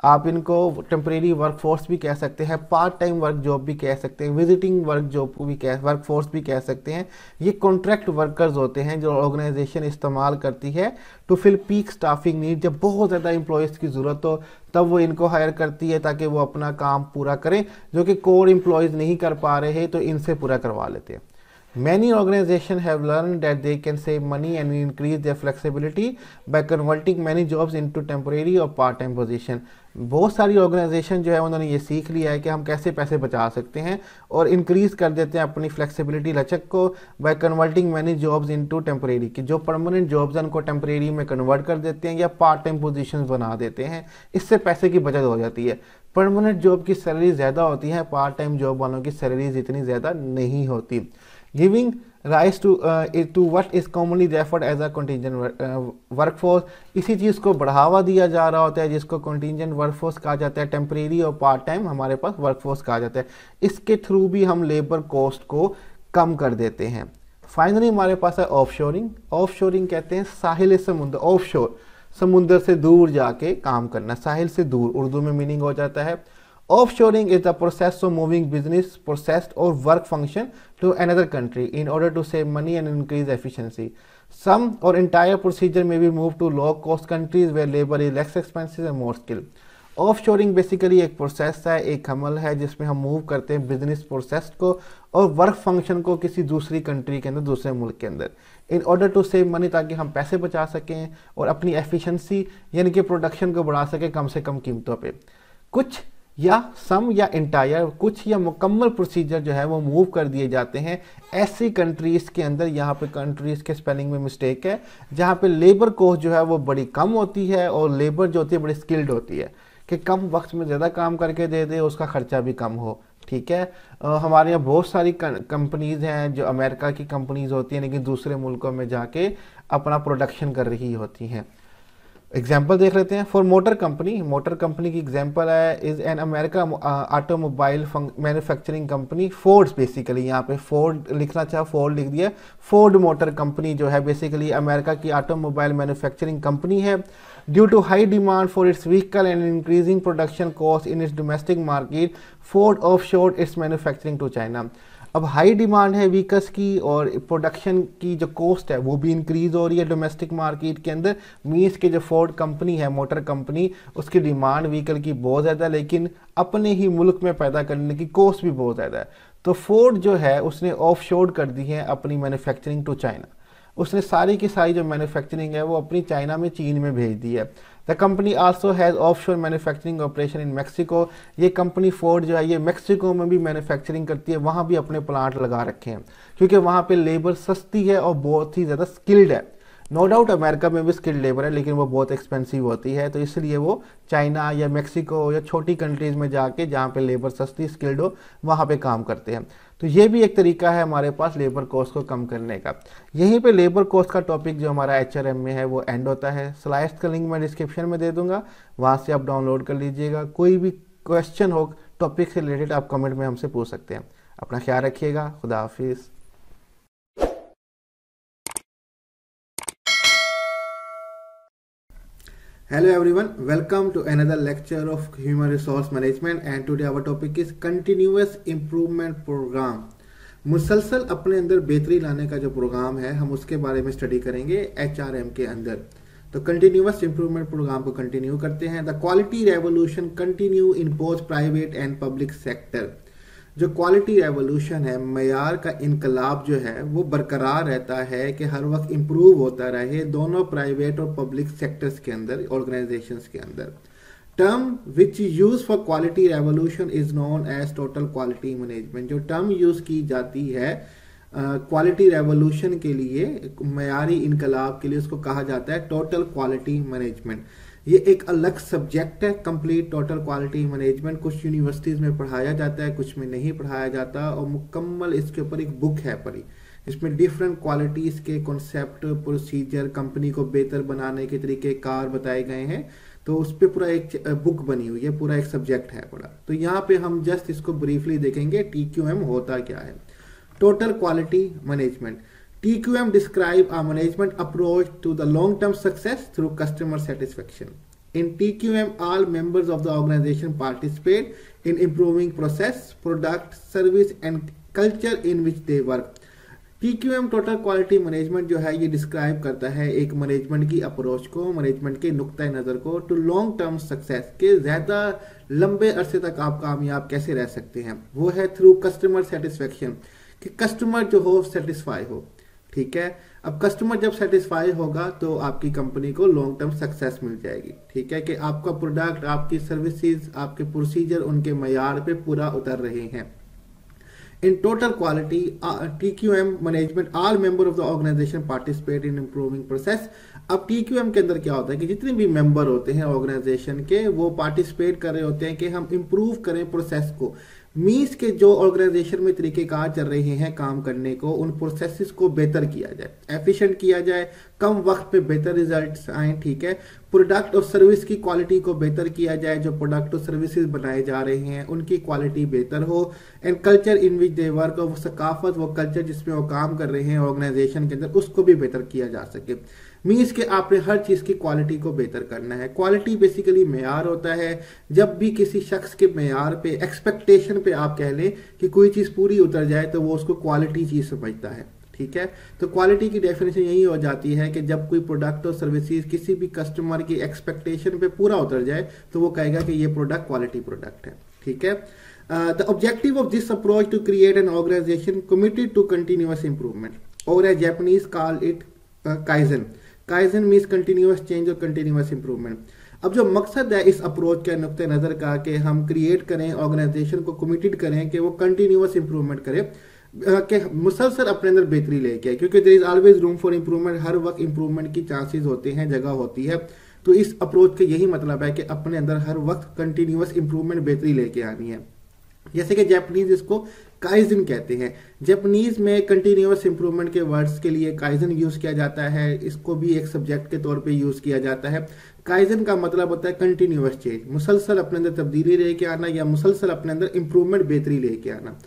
आप इनको टेम्परेरी वर्कफोर्स भी कह सकते हैं, पार्ट टाइम वर्क जॉब भी कह सकते हैं, विजिटिंग वर्क जॉब को भी वर्कफोर्स भी कह सकते हैं। ये कॉन्ट्रैक्ट वर्कर्स होते हैं जो ऑर्गेनाइजेशन इस्तेमाल करती है to fill peak staffing need. जब बहुत ज़्यादा एम्प्लॉयज़ की ज़रूरत हो तब वो इनको हायर करती है ताकि वो अपना काम पूरा करें, जो कि कोर एम्प्लॉयज़ नहीं कर पा रहे हैं तो इनसे पूरा करवा लेते हैं। Many organizations have learned that they can save money and increase their flexibility by converting many jobs into temporary or part-time position। बहुत सारी ऑर्गेनाइजेशन जो है उन्होंने ये सीख लिया है कि हम कैसे पैसे बचा सकते हैं और इंक्रीज कर देते हैं अपनी फ्लेक्सिबिलिटी लचक को by converting many jobs into temporary, कि जो परमानेंट जॉब्स हैं उनको टेम्परेरी में कन्वर्ट कर देते हैं या पार्ट टाइम पोजीशंस बना देते हैं। इससे पैसे की बचत हो जाती है। परमानेंट जॉब की सैलरी ज़्यादा होती है, पार्ट टाइम जॉब वालों की सैलरीज इतनी ज़्यादा नहीं होती। Giving rise to what is commonly referred as a contingent workforce. इसी चीज़ को बढ़ावा दिया जा रहा होता है जिसको कंटिजेंट वर्कफोर्स कहा जाता है। टेम्परेरी और पार्ट टाइम हमारे पास वर्कफोर्स कहा जाता है। इसके थ्रू भी हम लेबर कॉस्ट को कम कर देते हैं। फाइनली हमारे पास है ऑफशोरिंग। ऑफशोरिंग कहते हैं साहिल समुद्र, ऑफशोर समुद्र से दूर जाके काम करना, साहिल से दूर उर्दू में मीनिंग हो जाता है। Offshoring is the process of moving business, process or work function to another country in order to save money and increase efficiency. Some or entire procedure may be moved to low-cost countries where labor is less expensive and more skilled. Offshoring basically एक process है, एक अमल है जिसमें हम move करते हैं business process को और वर्क फंक्शन को किसी दूसरी कंट्री के अंदर, दूसरे मुल्क के अंदर, in order to save money, ताकि हम पैसे बचा सकें और अपनी एफिशिएंसी यानी कि प्रोडक्शन को बढ़ा सकें कम से कम कीमतों पे। कुछ या सम या इंटायर, कुछ या मुकम्मल प्रोसीजर जो है वो मूव कर दिए जाते हैं ऐसी कंट्रीज़ के अंदर, यहाँ पे कंट्रीज़ के स्पेलिंग में मिस्टेक है, जहाँ पे लेबर कॉस्ट जो है वो बड़ी कम होती है और लेबर जो होती है बड़ी स्किल्ड होती है, कि कम वक्त में ज़्यादा काम करके दे दे, उसका खर्चा भी कम हो। ठीक है, हमारे यहाँ बहुत सारी कंपनीज़ हैं जो अमेरिका की कंपनीज़ होती हैं लेकिन दूसरे मुल्कों में जाके अपना प्रोडक्शन कर रही होती हैं। एग्जाम्पल देख लेते हैं। फॉर मोटर कंपनी की एग्जाम्पल है is an America automobile manufacturing company, Fords, basically यहाँ पे फोर्ड लिखना चाहे फोर्ड लिख दिया। फोर्ड मोटर कंपनी जो है बेसिकली अमेरिका की ऑटोमोबाइल मैन्युफैक्चरिंग कंपनी है। Due to high demand for its vehicle and increasing production cost in its domestic market, Ford offshored its manufacturing to China. अब high demand है vehicles की और production की जो कॉस्ट है वो भी इंक्रीज़ हो रही है डोमेस्टिक मार्केट के अंदर। मीन्स के जो फोर्ड कंपनी है, मोटर कंपनी, उसकी डिमांड व्हीकल की बहुत ज़्यादा है लेकिन अपने ही मुल्क में पैदा करने की कॉस्ट भी बहुत ज़्यादा है। तो फोर्ड जो है उसने ऑफशोर कर दी है अपनी मैन्युफैक्चरिंग टू चाइना। उसने सारी की सारी जो मैन्युफैक्चरिंग है वो अपनी चाइना में, चीन में भेज दी है। The company also has offshore manufacturing operation in Mexico. ये कंपनी फोर्ड जो है ये मैक्सिको में भी मैन्युफैक्चरिंग करती है, वहाँ भी अपने प्लांट लगा रखे हैं क्योंकि वहाँ पे लेबर सस्ती है और बहुत ही ज़्यादा स्किल्ड है। नो डाउट अमेरिका में भी स्किल्ड लेबर है लेकिन वो बहुत एक्सपेंसिव होती है, तो इसलिए वो चाइना या मैक्सिको या छोटी कंट्रीज़ में जाके जहाँ पे लेबर सस्ती स्किल्ड हो वहाँ पे काम करते हैं। तो ये भी एक तरीका है हमारे पास लेबर कॉस्ट को कम करने का। यहीं पे लेबर कॉस्ट का टॉपिक जो हमारा HRM में है वो एंड होता है। स्लाइड्स का लिंक मैं डिस्क्रिप्शन में दे दूंगा, वहाँ से आप डाउनलोड कर लीजिएगा। कोई भी क्वेश्चन हो टॉपिक से रिलेटेड आप कमेंट में हमसे पूछ सकते हैं। अपना ख्याल रखिएगा, खुदा हाफिज़। Hello everyone, welcome to another lecture of Human Resource Management and today our topic is Continuous Improvement Program। मुसलसल अपने अंदर बेहतरी लाने का जो प्रोग्राम है हम उसके बारे में स्टडी करेंगे HRM के अंदर। तो कंटिन्यूअस इंप्रूवमेंट प्रोग्राम को कंटिन्यू करते हैं। The quality revolution continue in both private and public sector. जो क्वालिटी रेवोल्यूशन है, मयार का इनकलाब जो है वो बरकरार रहता है कि हर वक्त इम्प्रूव होता रहे दोनों प्राइवेट और पब्लिक सेक्टर्स के अंदर, ऑर्गेनाइजेशंस के अंदर। Term which use for quality revolution is known as total quality management. जो टर्म यूज की जाती है क्वालिटी रेवोल्यूशन के लिए, मयारी इनकलाब के लिए, उसको कहा जाता है टोटल क्वालिटी मैनेजमेंट। ये एक अलग सब्जेक्ट है, कंप्लीट टोटल क्वालिटी मैनेजमेंट। कुछ यूनिवर्सिटीज में पढ़ाया जाता है, कुछ में नहीं पढ़ाया जाता, और मुकम्मल इसके ऊपर एक बुक है पढ़ी, इसमें डिफरेंट क्वालिटीज के कॉन्सेप्ट, प्रोसीजर, कंपनी को बेहतर बनाने के तरीके कार बताए गए हैं। तो उस पर पूरा एक बुक बनी हुई है, पूरा एक सब्जेक्ट है पढ़ा। तो यहाँ पे हम जस्ट इसको ब्रीफली देखेंगे TQM होता क्या है। Total quality management. TQM describe a management approach to the long-term success through customer satisfaction. In TQM, all members of the organization participate in improving process, product, service and culture in which they work. TQM total quality management जो है ये describe करता है एक management की approach को, management के नुक्ता नज़र को, टू लॉन्ग टर्म सक्सेस, के ज़्यादा लंबे अरसे तक आप कामयाब कैसे रह सकते हैं। वो है थ्रू कस्टमर सेटिस्फेक्शन, कि कस्टमर जो हो सेटिस्फाई हो। ठीक है, अब कस्टमर जब सेटिस्फाई होगा तो आपकी कंपनी को लॉन्ग टर्म सक्सेस मिल जाएगी। ठीक है, कि आपका प्रोडक्ट, आपकी सर्विसेज, आपके प्रोसीजर उनके मयार पे पूरा उतर रहे हैं। In total quality TQM management, all member of the organisation participate in improving process. अब TQM के अंदर क्या होता है कि जितने भी मेंबर होते हैं ऑर्गेनाइजेशन के, वो पार्टिसिपेट कर रहे होते हैं कि हम इंप्रूव करें प्रोसेस को। मीन्स के जो ऑर्गेनाइजेशन में तरीकेकार चल रहे हैं काम करने को, उन प्रोसेसेस को बेहतर किया जाए, एफिशिएंट किया जाए, कम वक्त पे बेहतर रिजल्ट्स आए। ठीक है, प्रोडक्ट और सर्विस की क्वालिटी को बेहतर किया जाए, जो प्रोडक्ट और सर्विसेज बनाए जा रहे हैं उनकी क्वालिटी बेहतर हो। And culture in which they work, वो सकाफत, वो कल्चर जिसमें वो काम कर रहे हैं ऑर्गेनाइजेशन के अंदर, उसको भी बेहतर किया जा सके। मीन्स के आपने हर चीज की क्वालिटी को बेहतर करना है। क्वालिटी बेसिकली मेयार होता है। जब भी किसी शख्स के मेयार पे, एक्सपेक्टेशन पे आप कह लें कि कोई चीज पूरी उतर जाए, तो वो उसको क्वालिटी चीज समझता है। ठीक है, तो क्वालिटी की डेफिनेशन यही हो जाती है कि जब कोई प्रोडक्ट और सर्विसेज किसी भी कस्टमर की एक्सपेक्टेशन पे पूरा उतर जाए, तो वो कहेगा कि ये प्रोडक्ट क्वालिटी प्रोडक्ट है। ठीक है, the objective of this approach to create an organization committed to continuous improvement, और as Japanese call it kaizen. Kaizen means continuous change और कंटिन्यूअस इंप्रूवमेंट। अब जो मकसद है इस अप्रोच के नुक्ते नजर का, कि हम क्रिएट करें, ऑर्गेनाइजेशन को कमिटेड करें कि वो कंटिन्यूअस इंप्रूवमेंट करे, कि मुसलसल अपने अंदर बेहतरी लेके आए, क्योंकि there is always room for improvement. हर वक्त इंप्रूवमेंट की चांसेस होते हैं, जगह होती है। तो इस अप्रोच का यही मतलब है कि अपने अंदर हर वक्त कंटिन्यूअस इंप्रूवमेंट, बेहतरी लेके आनी है। जैसे कि जापानीज इसको काइजन कहते हैं। जापानीज में कंटिन्यूअस इंप्रूवमेंट के वर्ड्स के लिए काइजन यूज किया जाता है। इसको भी एक सब्जेक्ट के तौर पे यूज किया जाता है। काइजन का मतलब होता है कंटिन्यूअस चेंज, मुसलसल अपने अंदर तब्दीली लेके आना, या मुसलसल अपने अंदर इंप्रूवमेंट, बेहतरी लेके आना।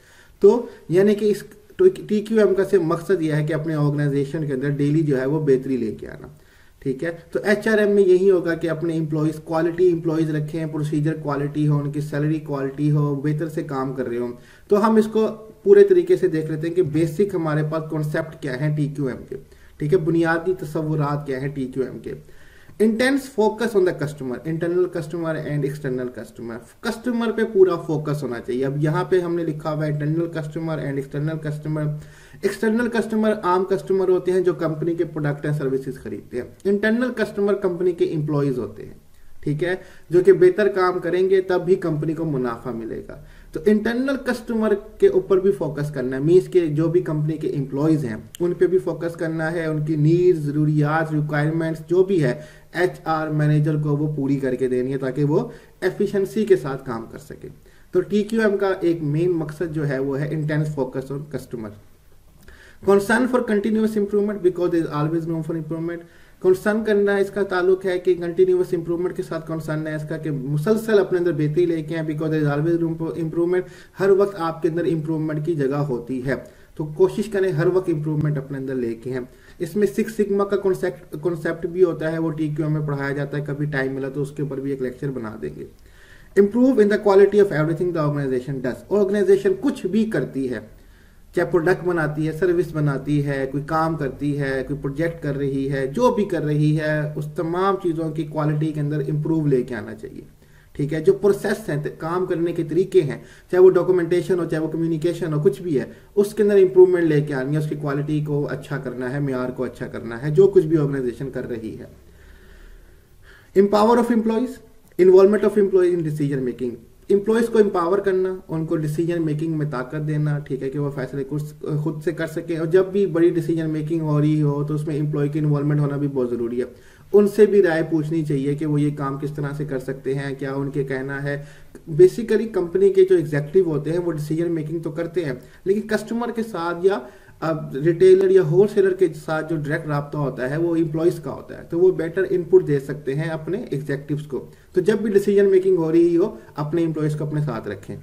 तो यानी कि इस TQM का सिर्फ मकसद यह है कि अपने ऑर्गेनाइजेशन के अंदर डेली जो है वो बेहतरी लेके आना। ठीक है, तो HRM में यही होगा कि अपने एम्प्लॉयज, क्वालिटी एम्प्लॉयज रखें, प्रोसीजर क्वालिटी हो, उनकी सैलरी क्वालिटी हो, बेहतर से काम कर रहे हो। तो हम इसको पूरे तरीके से देख लेते हैं कि बेसिक हमारे पास कॉन्सेप्ट क्या है TQM के। ठीक है, बुनियादी तस्वुरात क्या है TQM के। Intense focus on the customer, internal customer and external customer. Customer पे पूरा फोकस होना चाहिए। अब यहाँ पे हमने लिखा हुआ है internal customer and external customer. External customer आम कस्टमर होते हैं जो कंपनी के प्रोडक्ट एंड सर्विसेज खरीदते हैं। इंटरनल कस्टमर कंपनी के एम्प्लॉयज होते हैं। ठीक है, जो कि बेहतर काम करेंगे तब भी कंपनी को मुनाफा मिलेगा। तो इंटरनल कस्टमर के ऊपर भी फोकस करना है। मीन्स के जो भी कंपनी के एम्प्लॉयज हैं उन पे भी फोकस करना है। उनकी नीड्स, जरूरियात, रिक्वायरमेंट्स जो भी है HR मैनेजर को वो पूरी करके देनी है, ताकि वो एफिशिएंसी के साथ काम कर सके। तो TQM का एक मेन मकसद जो है वो है intense focus on customer. Concern for continuous improvement, because there is always room for improvement. Concern करना इसका ताल्लुक है कि कंटिन्यूअस इंप्रूवमेंट के साथ कंसर्न है इसका कि मुसलसल अपने अंदर बेहतरी लेके आए, because there is always room for improvement. हर वक्त आपके अंदर इंप्रूवमेंट की जगह होती है, तो कोशिश करें हर वक्त इंप्रूवमेंट अपने अंदर लेके हैं। इसमें 6 सिग्मा का कॉन्सेप्ट भी होता है, वो TQM में पढ़ाया जाता है। कभी टाइम मिला तो उसके ऊपर भी एक लेक्चर बना देंगे। Improve in the quality of everything the organisation does. Organisation कुछ भी करती है, चाहे प्रोडक्ट बनाती है, सर्विस बनाती है, कोई काम करती है, कोई प्रोजेक्ट कर रही है, जो भी कर रही है, उस तमाम चीज़ों की क्वालिटी के अंदर इम्प्रूव लेके आना चाहिए। ठीक है, जो प्रोसेस है, काम करने के तरीके हैं, चाहे वो डॉक्यूमेंटेशन हो, चाहे वो कम्युनिकेशन हो, कुछ भी है, उसके अंदर इंप्रूवमेंट लेके आनी है, उसकी क्वालिटी को अच्छा करना है, म्यार को अच्छा करना है, जो कुछ भी ऑर्गेनाइजेशन कर रही है। Empower of employees, involvement of employees in decision making. Employees को एम्पावर करना, उनको डिसीजन मेकिंग में ताकत देना, ठीक है, कि वो फैसले खुद से कर सके। और जब भी बड़ी डिसीजन मेकिंग हो रही हो तो उसमें एम्प्लॉय की इन्वॉल्वमेंट होना भी बहुत जरूरी है। उनसे भी राय पूछनी चाहिए कि वो ये काम किस तरह से कर सकते हैं, क्या उनके कहना है। बेसिकली कंपनी के जो एग्जीक्यूटिव होते हैं वो डिसीजन मेकिंग तो करते हैं, लेकिन कस्टमर के साथ या अब रिटेलर या होलसेलर के साथ जो डायरेक्ट राब्ता होता है वो एम्प्लॉयज का होता है, तो वो बेटर इनपुट दे सकते हैं अपने एग्जीक्यूटिव्स को। तो जब भी डिसीजन मेकिंग हो रही हो, अपने एम्प्लॉयज को अपने साथ रखें।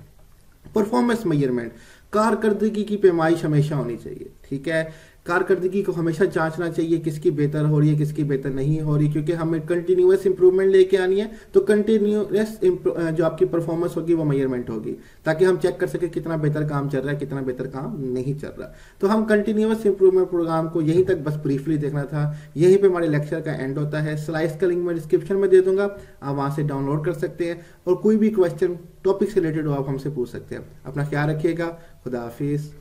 परफॉर्मेंस मेजरमेंट, कारकर्दगी की पैमाइश हमेशा होनी चाहिए। ठीक है, कारकर्दगी को हमेशा जांचना चाहिए, किसकी बेहतर हो रही है, किसकी बेहतर नहीं हो रही, क्योंकि हमें कंटिन्यूअस इंप्रूवमेंट लेके आनी है। तो कंटिन्यूअस जो आपकी परफॉर्मेंस होगी वो मेजरमेंट होगी, ताकि हम चेक कर सके कितना बेहतर काम चल रहा है, कितना बेहतर काम नहीं चल रहा। तो हम कंटिन्यूअस इंप्रूवमेंट प्रोग्राम को यहीं तक बस ब्रीफली देखना था। यहीं पे हमारे लेक्चर का एंड होता है। स्लाइड्स का लिंक मैं डिस्क्रिप्शन में दे दूंगा, आप वहां से डाउनलोड कर सकते हैं, और कोई भी क्वेश्चन टॉपिक से रिलेटेड हो आप हमसे पूछ सकते हैं। अपना ख्याल रखिएगा। खुदा हाफिज।